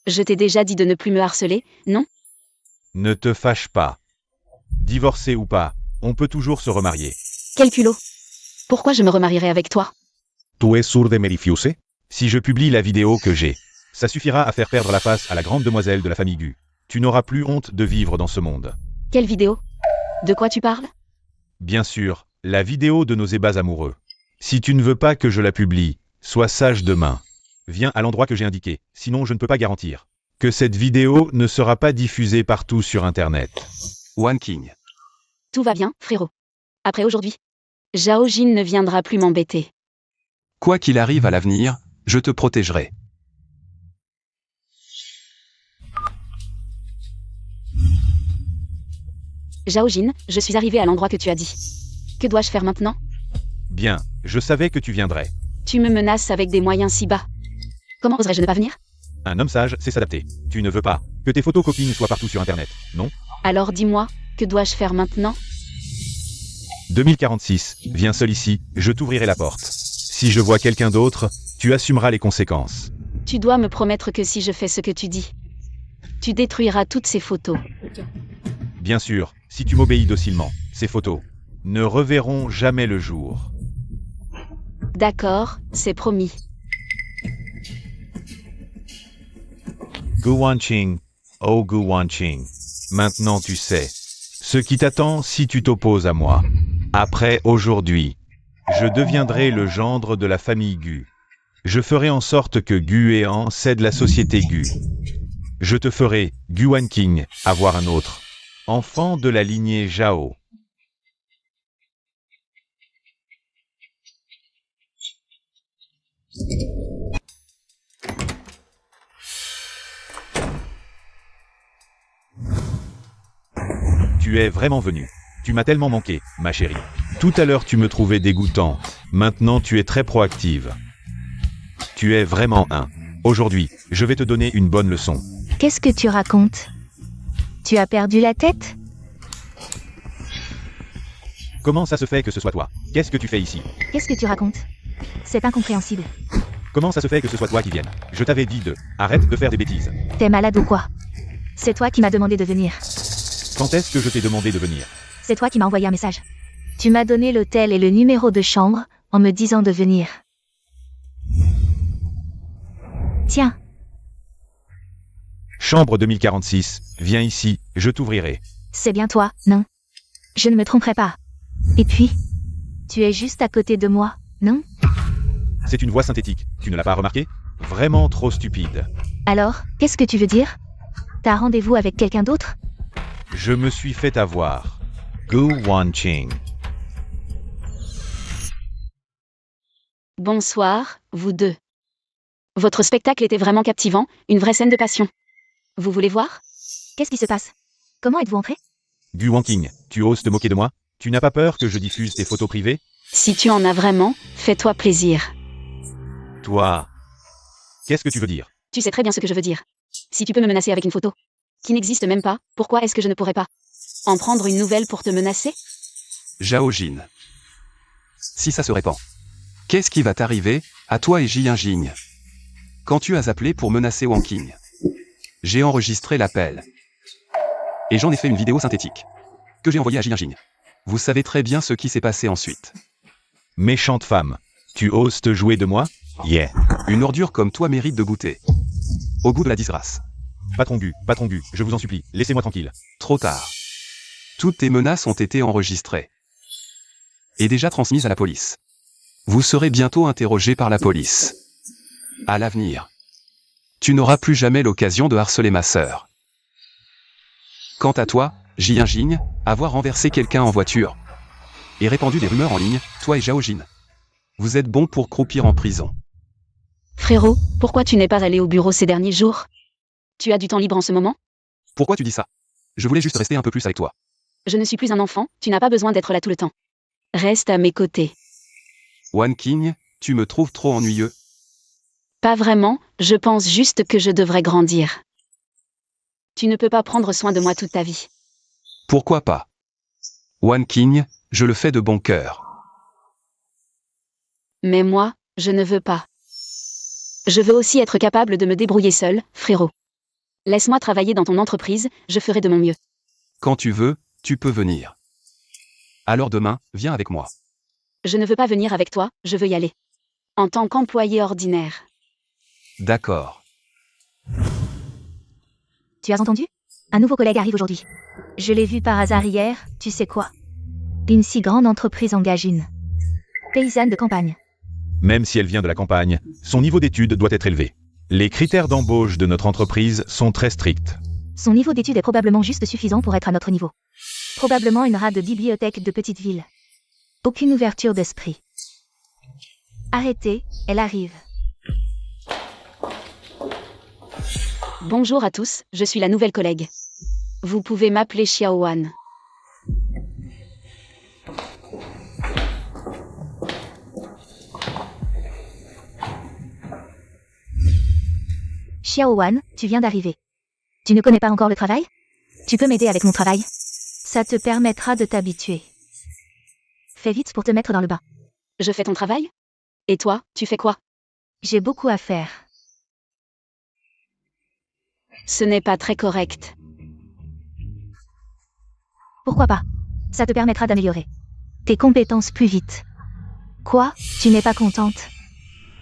Je t'ai déjà dit de ne plus me harceler, non?
Ne te fâche pas. Divorcé ou pas, on peut toujours se remarier.
Quel culot! Pourquoi je me remarierais avec toi?
Tu es sûr de me refuser?
Si je publie la vidéo que j'ai, ça suffira à faire perdre la face à la grande demoiselle de la famille Gu. Tu n'auras plus honte de vivre dans ce monde.
Quelle vidéo? De quoi tu parles?
Bien sûr, la vidéo de nos ébats amoureux. Si tu ne veux pas que je la publie, sois sage demain. Viens à l'endroit que j'ai indiqué, sinon je ne peux pas garantir que cette vidéo ne sera pas diffusée partout sur Internet.
Wan King.
Tout va bien, frérot. Après aujourd'hui, Zhao Jin ne viendra plus m'embêter.
Quoi qu'il arrive à l'avenir, je te protégerai.
Zhao Jin, je suis arrivé à l'endroit que tu as dit. Que dois-je faire maintenant?
Bien, je savais que tu viendrais.
Tu me menaces avec des moyens si bas. Comment oserais-je ne pas venir?
Un homme sage sait s'adapter. Tu ne veux pas que tes photocopines soient partout sur Internet, non?
Alors dis-moi, que dois-je faire maintenant?
2046, viens seul ici, je t'ouvrirai la porte. Si je vois quelqu'un d'autre, tu assumeras les conséquences.
Tu dois me promettre que si je fais ce que tu dis, tu détruiras toutes ces photos.
Bien sûr, si tu m'obéis docilement, ces photos ne reverront jamais le jour.
D'accord, c'est promis.
Guanqing, oh Guanqing, maintenant tu sais ce qui t'attend si tu t'opposes à moi. Après aujourd'hui, je deviendrai le gendre de la famille Gu. Je ferai en sorte que Guéan cède la société Gu. Je te ferai, Guan King, avoir un autre Enfant de la lignée Zhao. Tu es vraiment venu. Tu m'as tellement manqué, ma chérie. Tout à l'heure tu me trouvais dégoûtante. Maintenant tu es très proactive. Tu es vraiment un. Aujourd'hui, je vais te donner une bonne leçon.
Qu'est-ce que tu racontes? Tu as perdu la tête?
Comment ça se fait que ce soit toi? Qu'est-ce que tu fais ici?
Qu'est-ce que tu racontes? C'est incompréhensible.
Comment ça se fait que ce soit toi qui vienne? Je t'avais dit de... Arrête de faire des bêtises.
T'es malade ou quoi? C'est toi qui m'as demandé de venir.
Quand est-ce que je t'ai demandé de venir?
C'est toi qui m'as envoyé un message. Tu m'as donné l'hôtel et le numéro de chambre en me disant de venir. Tiens,
Chambre 2046, viens ici, je t'ouvrirai.
c'est bien toi, non? Je ne me tromperai pas. Et puis, tu es juste à côté de moi, non?
C'est une voix synthétique, tu ne l'as pas remarqué? Vraiment trop stupide.
Alors, qu'est-ce que tu veux dire? T'as rendez-vous avec quelqu'un d'autre?
Je me suis fait avoir. Gu Wanqing.
Bonsoir, vous deux. Votre spectacle était vraiment captivant, une vraie scène de passion. Vous voulez voir?
Qu'est-ce qui se passe? Comment êtes-vous entré?
Gu Wanqing, tu oses te moquer de moi? Tu n'as pas peur que je diffuse tes photos privées?
Si tu en as vraiment, fais-toi plaisir.
Toi... Qu'est-ce que tu veux dire?
Tu sais très bien ce que je veux dire. Si tu peux me menacer avec une photo, qui n'existe même pas, pourquoi est-ce que je ne pourrais pas en prendre une nouvelle pour te menacer?
Zhao Jin. Si ça se répand. Qu'est-ce qui va t'arriver, à toi et Jing? Quand tu as appelé pour menacer Wanqing, j'ai enregistré l'appel. Et j'en ai fait une vidéo synthétique. Que j'ai envoyée à Jing. Vous savez très bien ce qui s'est passé ensuite.
Méchante femme. Tu oses te jouer de moi? Yeah.
Une ordure comme toi mérite de goûter. Au goût de la disgrâce.
Patron Gu, je vous en supplie, laissez-moi tranquille.
Trop tard. Toutes tes menaces ont été enregistrées. Et déjà transmises à la police. Vous serez bientôt interrogé par la police. À l'avenir. Tu n'auras plus jamais l'occasion de harceler ma sœur. Quant à toi, Jing, avoir renversé quelqu'un en voiture et répandu des rumeurs en ligne, toi et Zhao Jin. Vous êtes bon pour croupir en prison.
Frérot, pourquoi tu n'es pas allé au bureau ces derniers jours? Tu as du temps libre en ce moment?
Pourquoi tu dis ça? Je voulais juste rester un peu plus avec toi.
Je ne suis plus un enfant, tu n'as pas besoin d'être là tout le temps. Reste à mes côtés.
Wanqing, tu me trouves trop ennuyeux.
Pas vraiment, je pense juste que je devrais grandir. Tu ne peux pas prendre soin de moi toute ta vie.
Pourquoi pas? Wanqing, je le fais de bon cœur.
Mais moi, je ne veux pas. Je veux aussi être capable de me débrouiller seul, frérot. Laisse-moi travailler dans ton entreprise, je ferai de mon mieux.
Quand tu veux, tu peux venir. Alors demain, viens avec moi.
Je ne veux pas venir avec toi, je veux y aller. En tant qu'employé ordinaire.
D'accord.
Tu as entendu? Un nouveau collègue arrive aujourd'hui. Je l'ai vu par hasard hier, tu sais quoi? Une si grande entreprise engage une paysanne de campagne.
Même si elle vient de la campagne, son niveau d'études doit être élevé. Les critères d'embauche de notre entreprise sont très stricts.
Son niveau d'études est probablement juste suffisant pour être à notre niveau. Probablement une rate de bibliothèque de petite ville. Aucune ouverture d'esprit. Arrêtez, elle arrive.
Bonjour à tous, je suis la nouvelle collègue. Vous pouvez m'appeler Xiaowan.
Xiaowan, tu viens d'arriver. Tu ne connais pas encore le travail? Tu peux m'aider avec mon travail? Ça te permettra de t'habituer. Fais vite pour te mettre dans le bain.
Je fais ton travail? Et toi, tu fais quoi?
J'ai beaucoup à faire.
Ce n'est pas très correct.
Pourquoi pas? Ça te permettra d'améliorer tes compétences plus vite. Quoi? Tu n'es pas contente?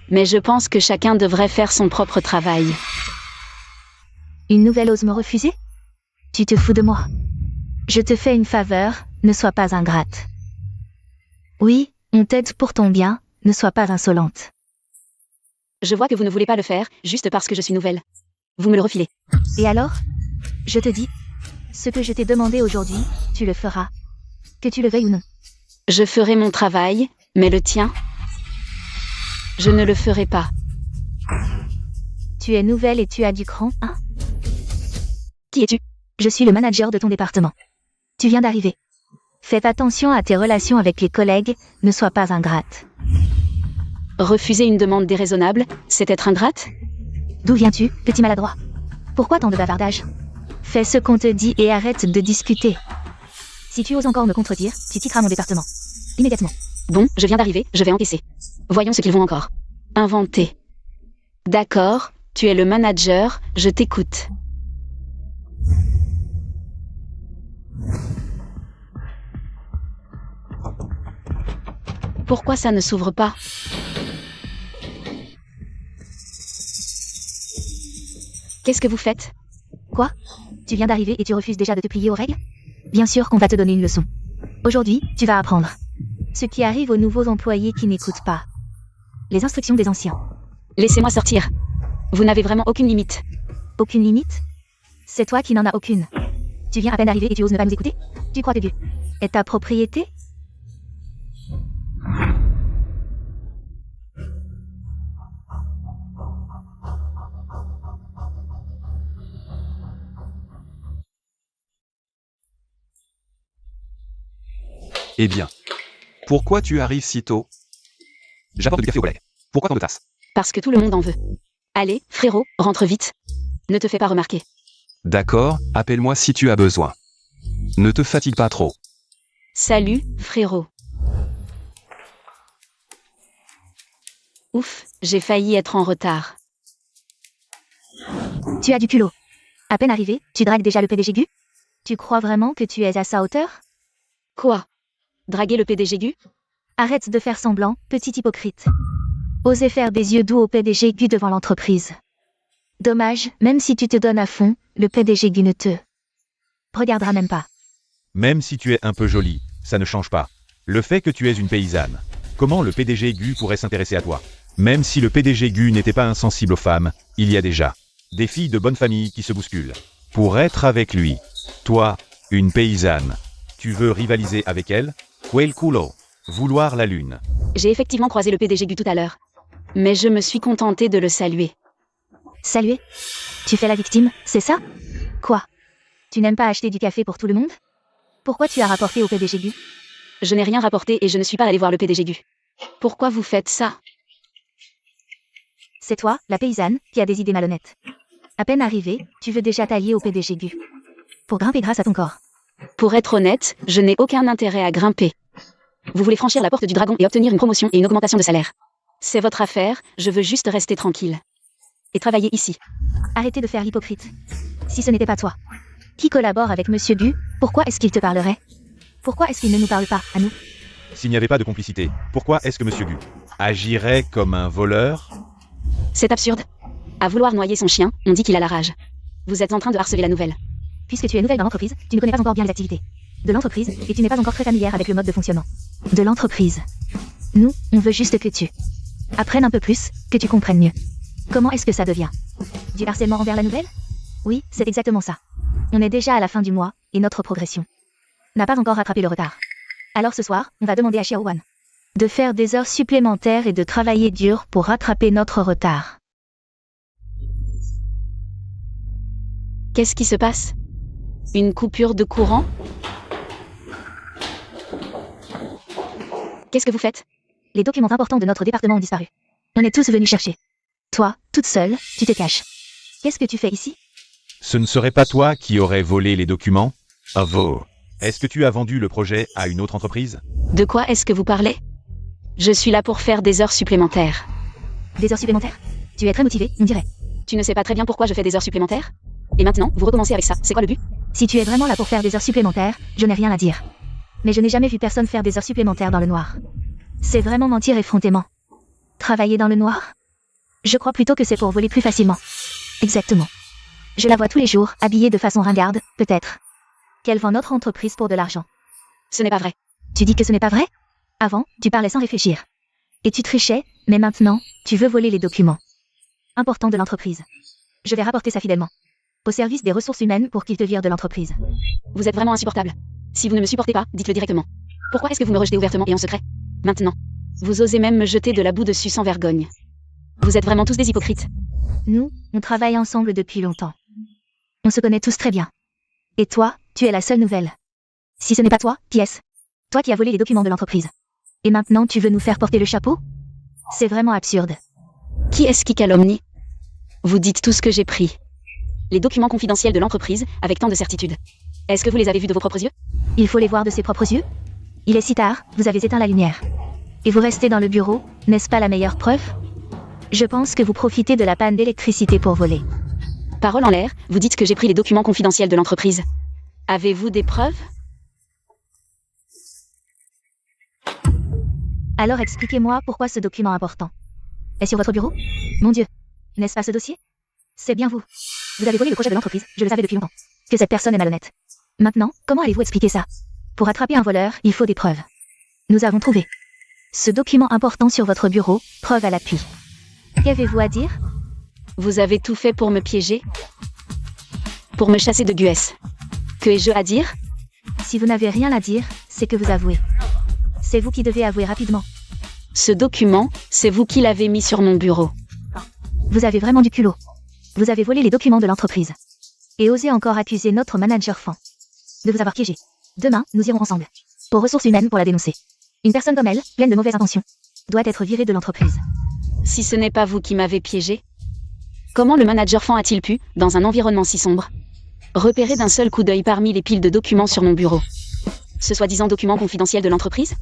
Mais je pense que chacun devrait faire son propre travail.
Une nouvelle ose me refuser? Tu te fous de moi. Je te fais une faveur, ne sois pas ingrate. Oui, on t'aide pour ton bien, ne sois pas insolente.
Je vois que vous ne voulez pas le faire, juste parce que je suis nouvelle. Vous me le refilez.
Et alors? Je te dis, Ce que je t'ai demandé aujourd'hui, tu le feras. Que tu le veuilles ou non.
Je ferai mon travail, mais le tien, je ne le ferai pas.
Tu es nouvelle et tu as du cran, hein?
Qui es-tu?
Je suis le manager de ton département. Tu viens d'arriver. Fais attention à tes relations avec les collègues, ne sois pas ingrate.
Refuser une demande déraisonnable, c'est être ingrate?
D'où viens-tu, petit maladroit? Pourquoi tant de bavardage? Fais ce qu'on te dit et arrête de discuter. Si tu oses encore me contredire, tu quitteras mon département. Immédiatement.
Bon, je viens d'arriver, je vais encaisser. Voyons ce qu'ils vont encore inventer. D'accord, tu es le manager, je t'écoute. Pourquoi ça ne s'ouvre pas? Qu'est-ce que vous faites?
Quoi? Tu viens d'arriver et tu refuses déjà de te plier aux règles? Bien sûr qu'on va te donner une leçon. Aujourd'hui, tu vas apprendre. Ce qui arrive aux nouveaux employés qui n'écoutent pas. Les instructions des anciens.
Laissez-moi sortir. Vous n'avez vraiment aucune limite.
Aucune limite? C'est toi qui n'en as aucune. Tu viens à peine d'arriver et tu oses ne pas nous écouter? Tu crois que Dieu est ta propriété?
Eh bien. Pourquoi tu arrives si tôt? J'apporte du café aux collègues. Pourquoi tant de tasses?
Parce que tout le monde en veut. Allez, frérot, rentre vite. Ne te fais pas remarquer.
D'accord, appelle-moi si tu as besoin. Ne te fatigue pas trop.
Salut, frérot. Ouf, j'ai failli être en retard.
Tu as du culot. À peine arrivé, tu dragues déjà le PDG Gu? Tu crois vraiment que tu es à sa hauteur?
Quoi? Draguer le PDG Gu?
Arrête de faire semblant, petit hypocrite. Osez faire des yeux doux au PDG Gu devant l'entreprise. Dommage, même si tu te donnes à fond, le PDG Gu ne te regardera même pas.
Même si tu es un peu jolie, ça ne change pas. Le fait que tu es une paysanne. Comment le PDG Gu pourrait s'intéresser à toi? Même si le PDG Gu n'était pas insensible aux femmes, il y a déjà des filles de bonne famille qui se bousculent. Pour être avec lui, toi, une paysanne, tu veux rivaliser avec elle? Quel culo. Vouloir la lune.
J'ai effectivement croisé le PDG Gu tout à l'heure. Mais je me suis contentée de le saluer.
Saluer? Tu fais la victime, c'est ça? Quoi? Tu n'aimes pas acheter du café pour tout le monde? Pourquoi tu as rapporté au PDG Gu?
Je n'ai rien rapporté et je ne suis pas allée voir le PDG Gu. Pourquoi vous faites ça?
C'est toi, la paysanne, qui a des idées malhonnêtes. À peine arrivée, tu veux déjà t'allier au PDG Gu. Pour grimper grâce à ton corps.
Pour être honnête, je n'ai aucun intérêt à grimper. Vous voulez franchir la porte du dragon et obtenir une promotion et une augmentation de salaire. C'est votre affaire, je veux juste rester tranquille. Et travailler ici.
Arrêtez de faire l'hypocrite. Si ce n'était pas toi, qui collabore avec Monsieur Gu, pourquoi est-ce qu'il te parlerait? Pourquoi est-ce qu'il ne nous parle pas, à nous?
S'il n'y avait pas de complicité, pourquoi est-ce que Monsieur Gu agirait comme un voleur?
C'est absurde. À vouloir noyer son chien, on dit qu'il a la rage. Vous êtes en train de harceler la nouvelle.
Puisque tu es nouvelle dans l'entreprise, tu ne connais pas encore bien les activités de l'entreprise et tu n'es pas encore très familière avec le mode de fonctionnement de l'entreprise. Nous, on veut juste que tu apprennes un peu plus, que tu comprennes mieux. Comment est-ce que ça devient? Du harcèlement envers la nouvelle? Oui, c'est exactement ça. On est déjà à la fin du mois, et notre progression n'a pas encore rattrapé le retard. Alors ce soir, on va demander à Xiaowan de faire des heures supplémentaires et de travailler dur pour rattraper notre retard.
Qu'est-ce qui se passe? Une coupure de courant? Qu'est-ce que vous faites?
Les documents importants de notre département ont disparu. On est tous venus chercher. Toi, toute seule, tu te caches. Qu'est-ce que tu fais ici?
Ce ne serait pas toi qui aurais volé les documents? Avo. Est-ce que tu as vendu le projet à une autre entreprise?
De quoi est-ce que vous parlez? Je suis là pour faire des heures supplémentaires.
Des heures supplémentaires? Tu es très motivé, on dirait.
Tu ne sais pas très bien pourquoi je fais des heures supplémentaires? Et maintenant, vous recommencez avec ça, c'est quoi le but?
Si tu es vraiment là pour faire des heures supplémentaires, je n'ai rien à dire. Mais je n'ai jamais vu personne faire des heures supplémentaires dans le noir. C'est vraiment mentir effrontément. Travailler dans le noir? Je crois plutôt que c'est pour voler plus facilement. Exactement. Je la vois tous les jours, habillée de façon ringarde, peut-être. Qu'elle vend notre entreprise pour de l'argent.
Ce n'est pas vrai.
Tu dis que ce n'est pas vrai? Avant, tu parlais sans réfléchir. Et tu trichais, mais maintenant, tu veux voler les documents importants de l'entreprise. Je vais rapporter ça fidèlement. Au service des ressources humaines pour qu'ils te virent de l'entreprise.
Vous êtes vraiment insupportable. Si vous ne me supportez pas, dites-le directement. Pourquoi est-ce que vous me rejetez ouvertement et en secret? Maintenant. Vous osez même me jeter de la boue dessus sans vergogne. Vous êtes vraiment tous des hypocrites.
Nous, on travaille ensemble depuis longtemps. On se connaît tous très bien. Et toi, tu es la seule nouvelle. Si ce n'est pas toi, qui est-ce? Toi qui as volé les documents de l'entreprise. Et maintenant tu veux nous faire porter le chapeau? C'est vraiment absurde.
Qui est-ce qui calomnie? Vous dites tout ce que j'ai pris. Les documents confidentiels de l'entreprise, avec tant de certitude. Est-ce que vous les avez vus de vos propres yeux?
Il faut les voir de ses propres yeux? Il est si tard, vous avez éteint la lumière. Et vous restez dans le bureau, n'est-ce pas la meilleure preuve? Je pense que vous profitez de la panne d'électricité pour voler.
Parole en l'air, vous dites que j'ai pris les documents confidentiels de l'entreprise. Avez-vous des preuves?
Alors expliquez-moi pourquoi ce document important est sur votre bureau? Mon Dieu, n'est-ce pas ce dossier? C'est bien vous. Vous avez volé le projet de l'entreprise, je le savais depuis longtemps. Que cette personne est malhonnête. Maintenant, comment allez-vous expliquer ça? Pour attraper un voleur, il faut des preuves. Nous avons trouvé ce document important sur votre bureau, preuve à l'appui. Qu'avez-vous à dire?
Vous avez tout fait pour me piéger? Pour me chasser de Guès. Que ai-je à dire?
Si vous n'avez rien à dire, c'est que vous avouez. C'est vous qui devez avouer rapidement.
Ce document, c'est vous qui l'avez mis sur mon bureau.
Vous avez vraiment du culot. Vous avez volé les documents de l'entreprise. Et osé encore accuser notre manager Fan de vous avoir piégé. Demain, nous irons ensemble. Aux ressources humaines pour la dénoncer. Une personne comme elle, pleine de mauvaises intentions, doit être virée de l'entreprise.
Si ce n'est pas vous qui m'avez piégé, comment le manager Fan a-t-il pu, dans un environnement si sombre, repérer d'un seul coup d'œil parmi les piles de documents sur mon bureau? Ce soi-disant document confidentiel de l'entreprise?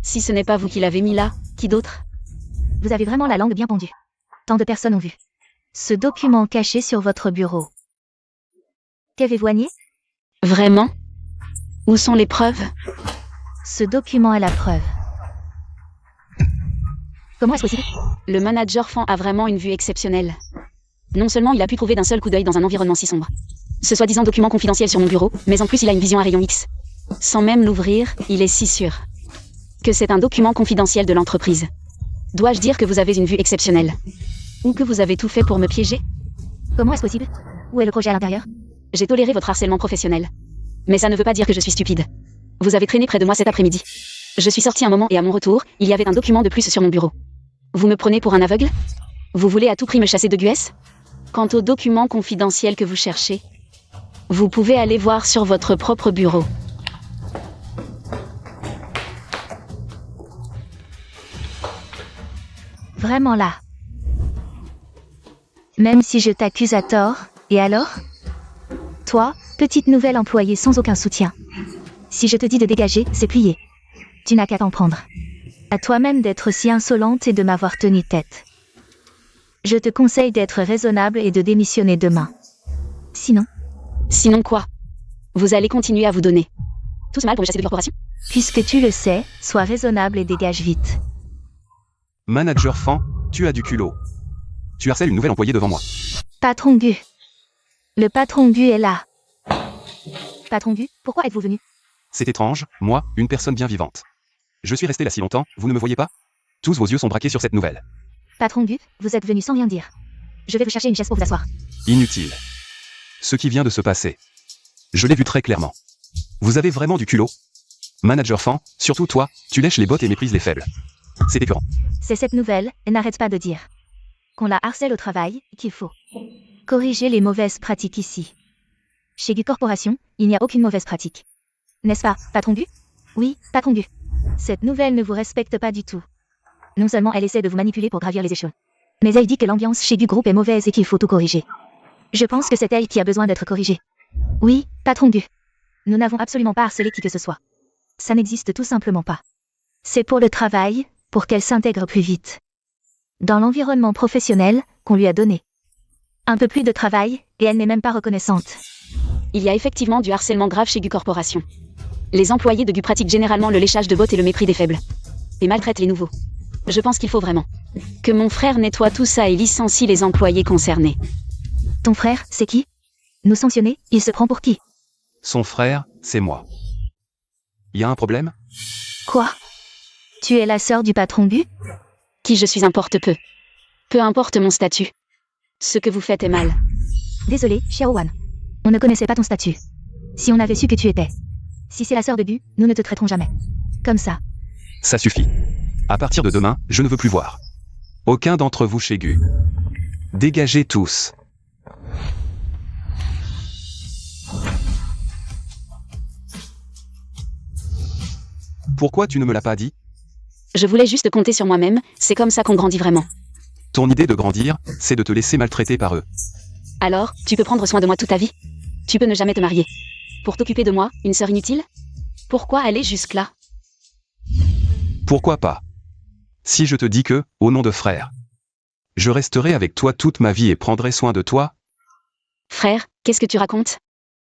Si ce n'est pas vous qui l'avez mis là, qui d'autre?
Vous avez vraiment la langue bien pendue. Tant de personnes ont vu ce document caché sur votre bureau. Qu'avez-vous à nier?
Vraiment? Où sont les preuves?
Ce document est la preuve. Comment est-ce possible?
Le manager Fan a vraiment une vue exceptionnelle. Non seulement il a pu trouver d'un seul coup d'œil dans un environnement si sombre ce soi-disant document confidentiel sur mon bureau, mais en plus il a une vision à rayon X. Sans même l'ouvrir, il est si sûr que c'est un document confidentiel de l'entreprise. Dois-je dire que vous avez une vue exceptionnelle? Ou que vous avez tout fait pour me piéger?
Comment est-ce possible? Où est le projet à l'intérieur?
J'ai toléré votre harcèlement professionnel. Mais ça ne veut pas dire que je suis stupide. Vous avez traîné près de moi cet après-midi. Je suis sortie un moment et à mon retour, il y avait un document de plus sur mon bureau. Vous me prenez pour un aveugle? Vous voulez à tout prix me chasser de Guès? Quant au document confidentiel que vous cherchez, vous pouvez aller voir sur votre propre bureau.
Vraiment là. Même si je t'accuse à tort, et alors? Toi, petite nouvelle employée sans aucun soutien. Si je te dis de dégager, c'est plié. Tu n'as qu'à t'en prendre. À toi-même d'être si insolente et de m'avoir tenu tête. Je te conseille d'être raisonnable et de démissionner demain. Sinon?
Sinon quoi? Vous allez continuer à vous donner tout ce mal pour me chasser de corporation?
Puisque tu le sais, sois raisonnable et dégage vite.
Manager Fan, tu as du culot. Tu harcèles une nouvelle employée devant moi.
Patron Gu. Le patron Gu est là. Patron Gu, pourquoi êtes-vous venu?
C'est étrange, moi, une personne bien vivante. Je suis resté là si longtemps, vous ne me voyez pas? Tous vos yeux sont braqués sur cette nouvelle.
Patron Gu, vous êtes venu sans rien dire. Je vais vous chercher une chaise pour vous asseoir.
Inutile. Ce qui vient de se passer. Je l'ai vu très clairement. Vous avez vraiment du culot. Manager Fan, surtout toi, tu lèches les bottes et méprises les faibles. C'est écœurant.
C'est cette nouvelle, et n'arrête pas de dire qu'on la harcèle au travail, qu'il faut corriger les mauvaises pratiques ici. Chez Gu Corporation, il n'y a aucune mauvaise pratique. N'est-ce pas, patron Gu? Oui, patron Gu. Cette nouvelle ne vous respecte pas du tout. Non seulement elle essaie de vous manipuler pour gravir les échelons, mais elle dit que l'ambiance chez Gu Group est mauvaise et qu'il faut tout corriger. Je pense que c'est elle qui a besoin d'être corrigée. Oui, patron Gu. Nous n'avons absolument pas harcelé qui que ce soit. Ça n'existe tout simplement pas. C'est pour le travail, pour qu'elle s'intègre plus vite dans l'environnement professionnel qu'on lui a donné. Un peu plus de travail, et elle n'est même pas reconnaissante.
Il y a effectivement du harcèlement grave chez Gu Corporation. Les employés de Gu pratiquent généralement le léchage de bottes et le mépris des faibles. Et maltraitent les nouveaux. Je pense qu'il faut vraiment que mon frère nettoie tout ça et licencie les employés concernés.
Ton frère, c'est qui? Nous sanctionner, il se prend pour qui?
Son frère, c'est moi. Y a un problème?
Quoi? Tu es la sœur du patron Gu?
Qui je suis importe peu. Peu importe mon statut. Ce que vous faites est mal.
Désolé, Xiaowan. On ne connaissait pas ton statut. Si on avait su que tu étais. Si c'est la sœur de Gu, nous ne te traiterons jamais. Comme ça.
Ça suffit. À partir de demain, je ne veux plus voir aucun d'entre vous chez Gu. Dégagez tous. Pourquoi tu ne me l'as pas dit?
Je voulais juste compter sur moi-même, c'est comme ça qu'on grandit vraiment.
Ton idée de grandir, c'est de te laisser maltraiter par eux.
Alors, tu peux prendre soin de moi toute ta vie? Tu peux ne jamais te marier. Pour t'occuper de moi, une sœur inutile? Pourquoi aller jusque-là?
Pourquoi pas? Si je te dis que, au nom de frère, je resterai avec toi toute ma vie et prendrai soin de toi?
Frère, qu'est-ce que tu racontes?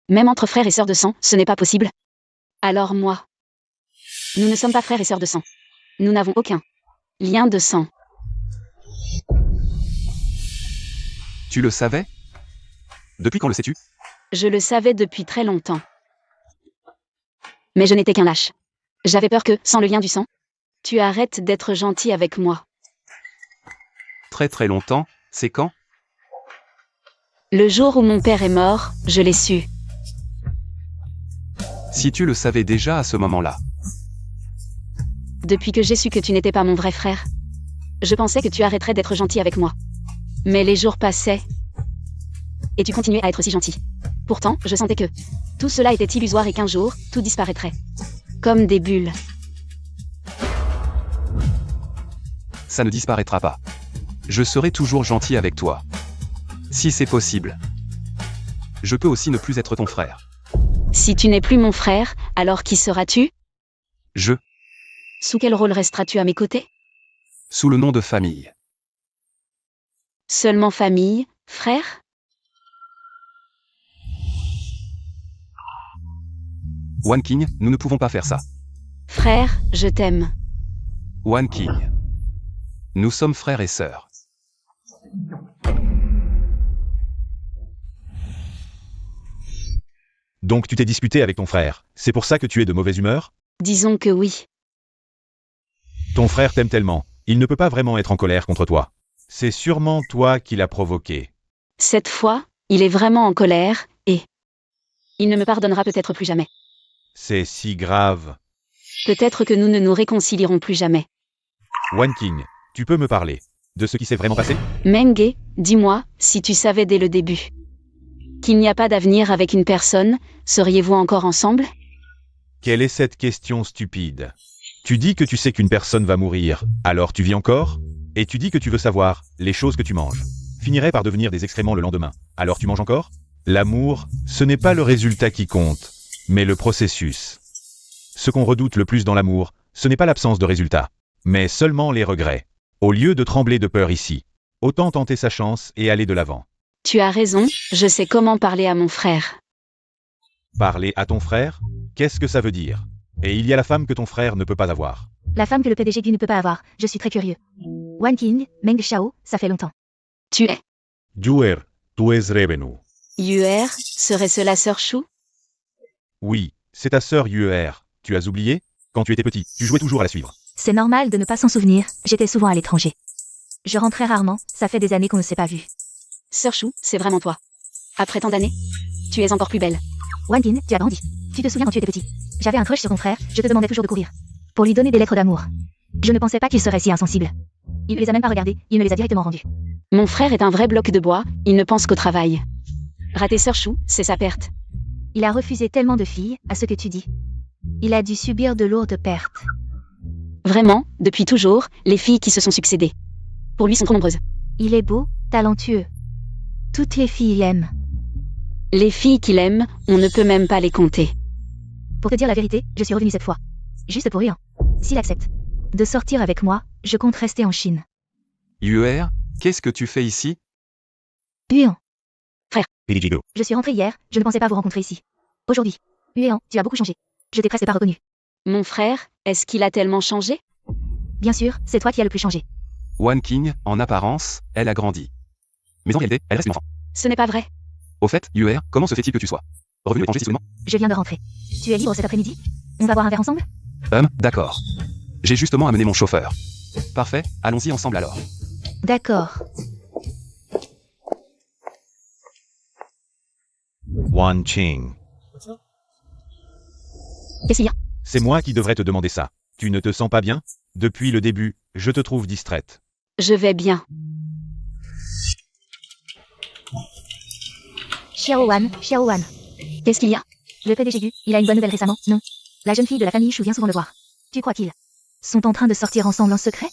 Même entre frères et sœurs de sang, ce n'est pas possible. Alors moi? Nous ne sommes pas frères et sœurs de sang. Nous n'avons aucun lien de sang.
Tu le savais? Depuis quand le sais-tu?
Je le savais depuis très longtemps. Mais je n'étais qu'un lâche. J'avais peur que, sans le lien du sang, tu arrêtes d'être gentil avec moi.
Très très longtemps, c'est quand?
Le jour où mon père est mort, je l'ai su.
Si tu le savais déjà à ce moment-là.
Depuis que j'ai su que tu n'étais pas mon vrai frère, je pensais que tu arrêterais d'être gentil avec moi. Mais les jours passaient, et tu continuais à être si gentil. Pourtant, je sentais que tout cela était illusoire et qu'un jour, tout disparaîtrait. Comme des bulles.
Ça ne disparaîtra pas. Je serai toujours gentil avec toi. Si c'est possible. Je peux aussi ne plus être ton frère.
Si tu n'es plus mon frère, alors qui seras-tu?
Je,
Sous quel rôle resteras-tu à mes côtés?
sous le nom de famille.
Seulement famille, frère?
One King, nous ne pouvons pas faire ça.
Frère, je t'aime.
One King. Nous sommes frères et sœurs.
Donc tu t'es disputé avec ton frère. C'est pour ça que tu es de mauvaise humeur?
Disons que oui.
Ton frère t'aime tellement. Il ne peut pas vraiment être en colère contre toi. C'est sûrement toi qui l'as provoqué.
Cette fois, il est vraiment en colère, et il ne me pardonnera peut-être plus jamais.
C'est si grave.
Peut-être que nous ne nous réconcilierons plus jamais.
One King, tu peux me parler de ce qui s'est vraiment passé?
Menge, dis-moi, si tu savais dès le début qu'il n'y a pas d'avenir avec une personne, seriez-vous encore ensemble?
Quelle est cette question stupide? Tu dis que tu sais qu'une personne va mourir, alors tu vis encore? Et tu dis que tu veux savoir, les choses que tu manges finiraient par devenir des excréments le lendemain, alors tu manges encore? L'amour, ce n'est pas le résultat qui compte, mais le processus. Ce qu'on redoute le plus dans l'amour, ce n'est pas l'absence de résultat, mais seulement les regrets. Au lieu de trembler de peur ici, autant tenter sa chance et aller de l'avant.
Tu as raison, je sais comment parler à mon frère.
Parler à ton frère? Qu'est-ce que ça veut dire? Et il y a la femme que ton frère ne peut pas avoir.
La femme que le PDG Gu ne peut pas avoir. Je suis très curieux. One King, Meng Xiao, ça fait longtemps.
Tu es
Yuer, tu es revenu.
Yuer, serait-ce la sœur Chou?
Oui, c'est ta sœur Yuer. Tu as oublié? Quand tu étais petit, tu jouais toujours à la suivre.
C'est normal de ne pas s'en souvenir, j'étais souvent à l'étranger. Je rentrais rarement, ça fait des années qu'on ne s'est pas vu.
Sœur Chou, c'est vraiment toi. Après tant d'années, tu es encore plus belle.
One King, tu as grandi. Tu te souviens quand tu étais petit? J'avais un crush sur ton frère, je te demandais toujours de courir. Pour lui donner des lettres d'amour. Je ne pensais pas qu'il serait si insensible. Il ne les a même pas regardées, il me les a directement rendues.
Mon frère est un vrai bloc de bois, il ne pense qu'au travail. Rater Sœur Chou, c'est sa perte.
Il a refusé tellement de filles, à ce que tu dis. Il a dû subir de lourdes pertes.
Vraiment, depuis toujours, les filles qui se sont succédées. Pour lui sont trop nombreuses.
Il est beau, talentueux. Toutes les filles l'aiment.
Les filles qu'il aime, on ne peut même pas les compter.
Pour te dire la vérité, je suis revenue cette fois. Juste pour rien. S'il accepte de sortir avec moi, je compte rester en Chine.
Yuer, qu'est-ce que tu fais ici?
Huan,
Pirigido.
je suis rentrée hier, je ne pensais pas vous rencontrer ici. Aujourd'hui. Huan, tu as beaucoup changé. Je t'ai presque pas reconnu.
Mon frère, est-ce qu'il a tellement changé?
Bien sûr, c'est toi qui as le plus changé.
One King, en apparence, elle a grandi. Mais en réalité, elle reste une enfant.
Ce n'est pas vrai.
Au fait, Yuer, comment se fait-il que tu sois revenu étranger si soudainement?
Je viens de rentrer. Tu es libre cet après-midi? On va boire un verre ensemble?
D'accord. J'ai justement amené mon chauffeur. Parfait, allons-y ensemble alors.
D'accord.
Wan Qing.
Qu'est-ce qu'il y a?
C'est moi qui devrais te demander ça. Tu ne te sens pas bien? Depuis le début, je te trouve distraite.
Je vais bien.
Xiao Wan.
Qu'est-ce qu'il y a?
Le PDG Gu, il a une bonne nouvelle récemment, non? La jeune fille de la famille Shu vient souvent le voir. Tu crois qu'ils sont en train de sortir ensemble en secret?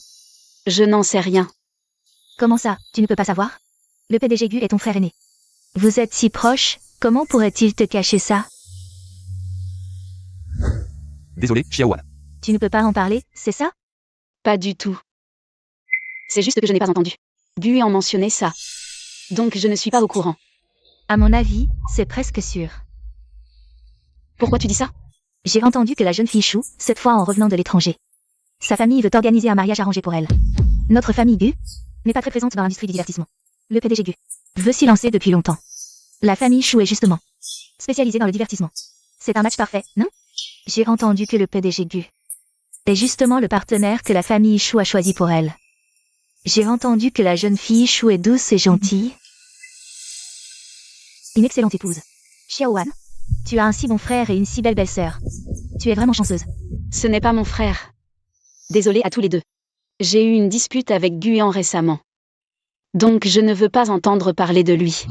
Je n'en sais rien.
Comment ça, tu ne peux pas savoir? Le PDG Gu est ton frère aîné. Vous êtes si proches, comment pourrait-il te cacher ça?
Désolé, Xiaowan.
Tu ne peux pas en parler, c'est ça?
Pas du tout. C'est juste que je n'ai pas entendu. Gu en mentionné ça. Donc je ne suis pas au courant.
À mon avis, c'est presque sûr.
Pourquoi tu dis ça?
J'ai entendu que la jeune fille Shu, cette fois en revenant de l'étranger. Sa famille veut organiser un mariage arrangé pour elle. Notre famille Gu n'est pas très présente dans l'industrie du divertissement. Le PDG Gu veut s'y lancer depuis longtemps. La famille Shu est justement spécialisée dans le divertissement. C'est un match parfait, non? J'ai entendu que le PDG Gu est justement le partenaire que la famille Shu a choisi pour elle. J'ai entendu que la jeune fille Shu est douce et gentille. Une excellente épouse. Xiaowan, tu as un si bon frère et une si belle belle-sœur. Tu es vraiment chanceuse.
Ce n'est pas mon frère. Désolée à tous les deux. J'ai eu une dispute avec Guyan récemment. Donc je ne veux pas entendre parler de lui.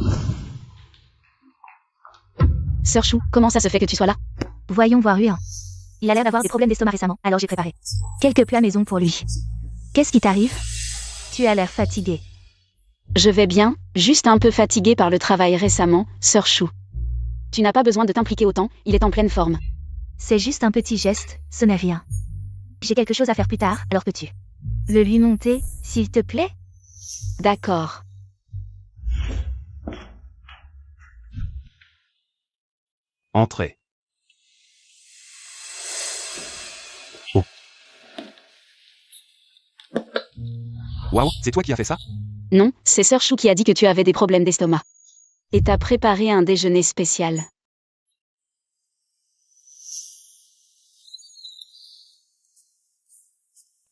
Sœur Chou, comment ça se fait que tu sois là?
Voyons voir Huan. Il a l'air d'avoir des problèmes d'estomac récemment, alors j'ai préparé quelques plats maison pour lui. Qu'est-ce qui t'arrive? Tu as l'air fatigué.
Je vais bien, juste un peu fatiguée par le travail récemment, Sœur Chou. Tu n'as pas besoin de t'impliquer autant, il est en pleine forme.
C'est juste un petit geste, ce n'est rien. J'ai quelque chose à faire plus tard, alors peux-tu le lui monter, s'il te plaît?
D'accord.
Entrez.
Oh.
Waouh, c'est toi qui as fait ça?
Non, c'est Sœur Chou qui a dit que tu avais des problèmes d'estomac. Et t'a préparé un déjeuner spécial.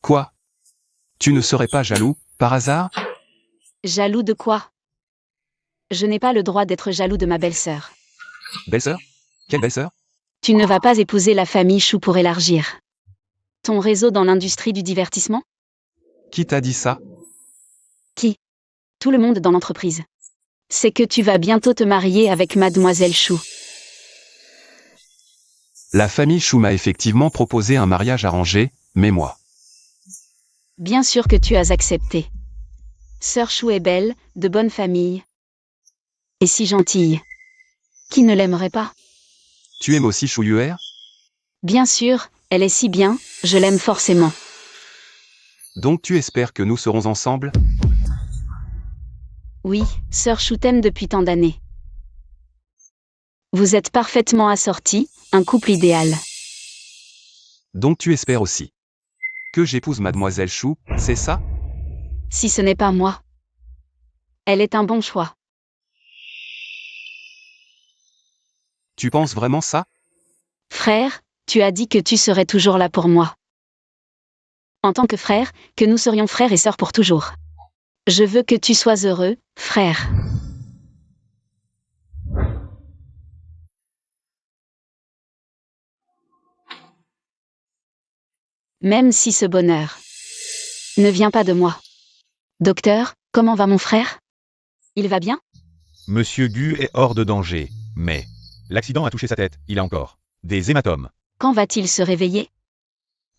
Quoi? Tu ne serais pas jaloux, par hasard?
Jaloux de quoi? Je n'ai pas le droit d'être jaloux de ma belle-sœur.
Belle-sœur? Quelle belle-sœur?
Tu ne vas pas épouser la famille Chou pour élargir ton réseau dans l'industrie du divertissement?
Qui t'a dit ça?
Qui? Tout le monde dans l'entreprise. C'est que tu vas bientôt te marier avec Mademoiselle Chou.
La famille Chou m'a effectivement proposé un mariage arrangé, mais moi.
Bien sûr que tu as accepté. Sœur Chou est belle, de bonne famille. Et si gentille. Qui ne l'aimerait pas?
Tu aimes aussi Chou Yuer?
Bien sûr, elle est si bien, je l'aime forcément.
Donc tu espères que nous serons ensemble?
Oui, Sœur Chou t'aime depuis tant d'années. Vous êtes parfaitement assortis, un couple idéal.
Donc tu espères aussi que j'épouse Mademoiselle Chou, c'est ça?
Si ce n'est pas moi. Elle est un bon choix.
Tu penses vraiment ça?
Frère, tu as dit que tu serais toujours là pour moi. En tant que frère, que nous serions frères et sœurs pour toujours. Je veux que tu sois heureux, frère. Même si ce bonheur ne vient pas de moi. Docteur, comment va mon frère? Il va bien?
Monsieur Gu est hors de danger, mais l'accident a touché sa tête, il a encore des hématomes.
Quand va-t-il se réveiller?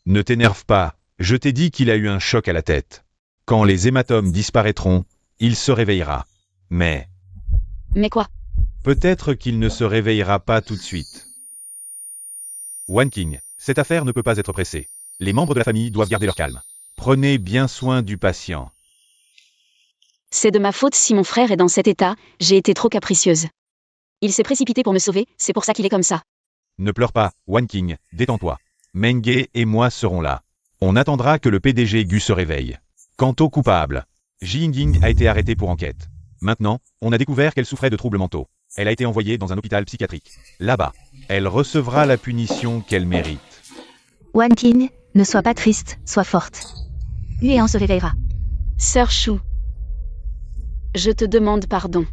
Ne t'énerve pas, je t'ai dit qu'il a eu un choc à la tête. Quand les hématomes disparaîtront, il se réveillera. Mais
quoi?
peut-être qu'il ne se réveillera pas tout de suite. Wan Qing, cette affaire ne peut pas être pressée. Les membres de la famille doivent garder leur calme. Prenez bien soin du patient.
C'est de ma faute si mon frère est dans cet état, j'ai été trop capricieuse. Il s'est précipité pour me sauver, c'est pour ça qu'il est comme ça.
Ne pleure pas, Wan Qing, détends-toi. Menge et moi serons là. On attendra que le PDG Gu se réveille. Quant au coupable, Ji Yingying a été arrêtée pour enquête. Maintenant, on a découvert qu'elle souffrait de troubles mentaux. Elle a été envoyée dans un hôpital psychiatrique. Là-bas, elle recevra la punition qu'elle mérite.
Wan Qing, ne sois pas triste, sois forte. Huan se réveillera.
Sœur Chou, je te demande pardon.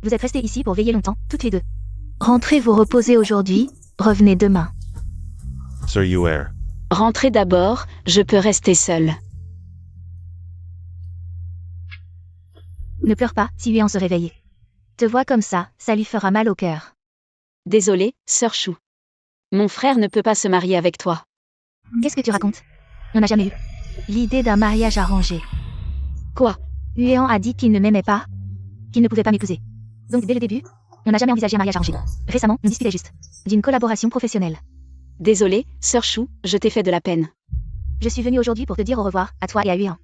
Vous êtes restés ici pour veiller longtemps, toutes les deux. Rentrez vous reposer aujourd'hui, revenez demain.
Sir Yuer.
Rentrez d'abord, je peux rester seule.
Ne pleure pas, si Yuan se réveille. Te vois comme ça lui fera mal au cœur.
Désolée, sœur Chou. Mon frère ne peut pas se marier avec toi.
Qu'est-ce que tu racontes? On n'a jamais eu l'idée d'un mariage arrangé.
Quoi?
Yuan a dit qu'il ne m'aimait pas, qu'il ne pouvait pas m'épouser. Donc dès le début, on n'a jamais envisagé un mariage arrangé. Récemment, on discutait juste d'une collaboration professionnelle.
Désolée, sœur Chou, je t'ai fait de la peine.
Je suis venue aujourd'hui pour te dire au revoir, à toi et à Yuan.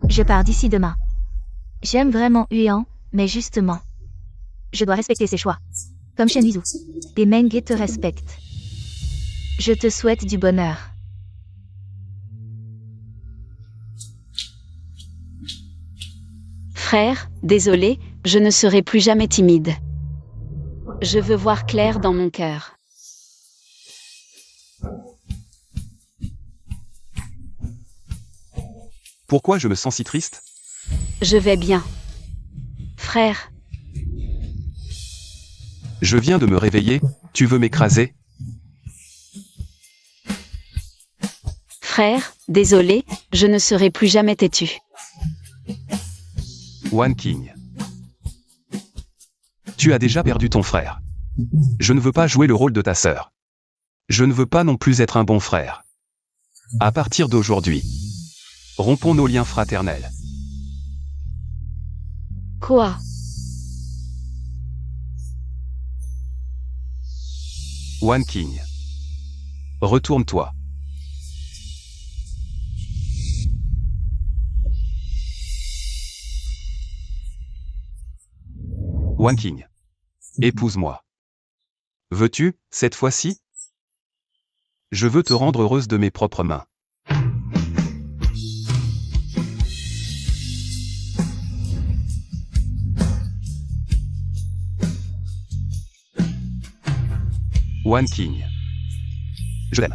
Je pars d'ici demain. J'aime vraiment Yuan, mais justement, je dois respecter ses choix. Comme Shen Yuzu. Et Meng te respecte. Je te souhaite du bonheur.
Frère, désolé, je ne serai plus jamais timide. Je veux voir clair dans mon cœur.
Pourquoi je me sens si triste?
Je vais bien. Frère,
Je viens de me réveiller, tu veux m'écraser?
frère, désolé, je ne serai plus jamais têtu.
Wan King. Tu as déjà perdu ton frère. Je ne veux pas jouer le rôle de ta sœur. Je ne veux pas non plus être un bon frère. À partir d'aujourd'hui, rompons nos liens fraternels.
Quoi?
Wan King. Retourne-toi. Wan King. Épouse-moi. Veux-tu, cette fois-ci? Je veux te rendre heureuse de mes propres mains. Wan King. Je t'aime.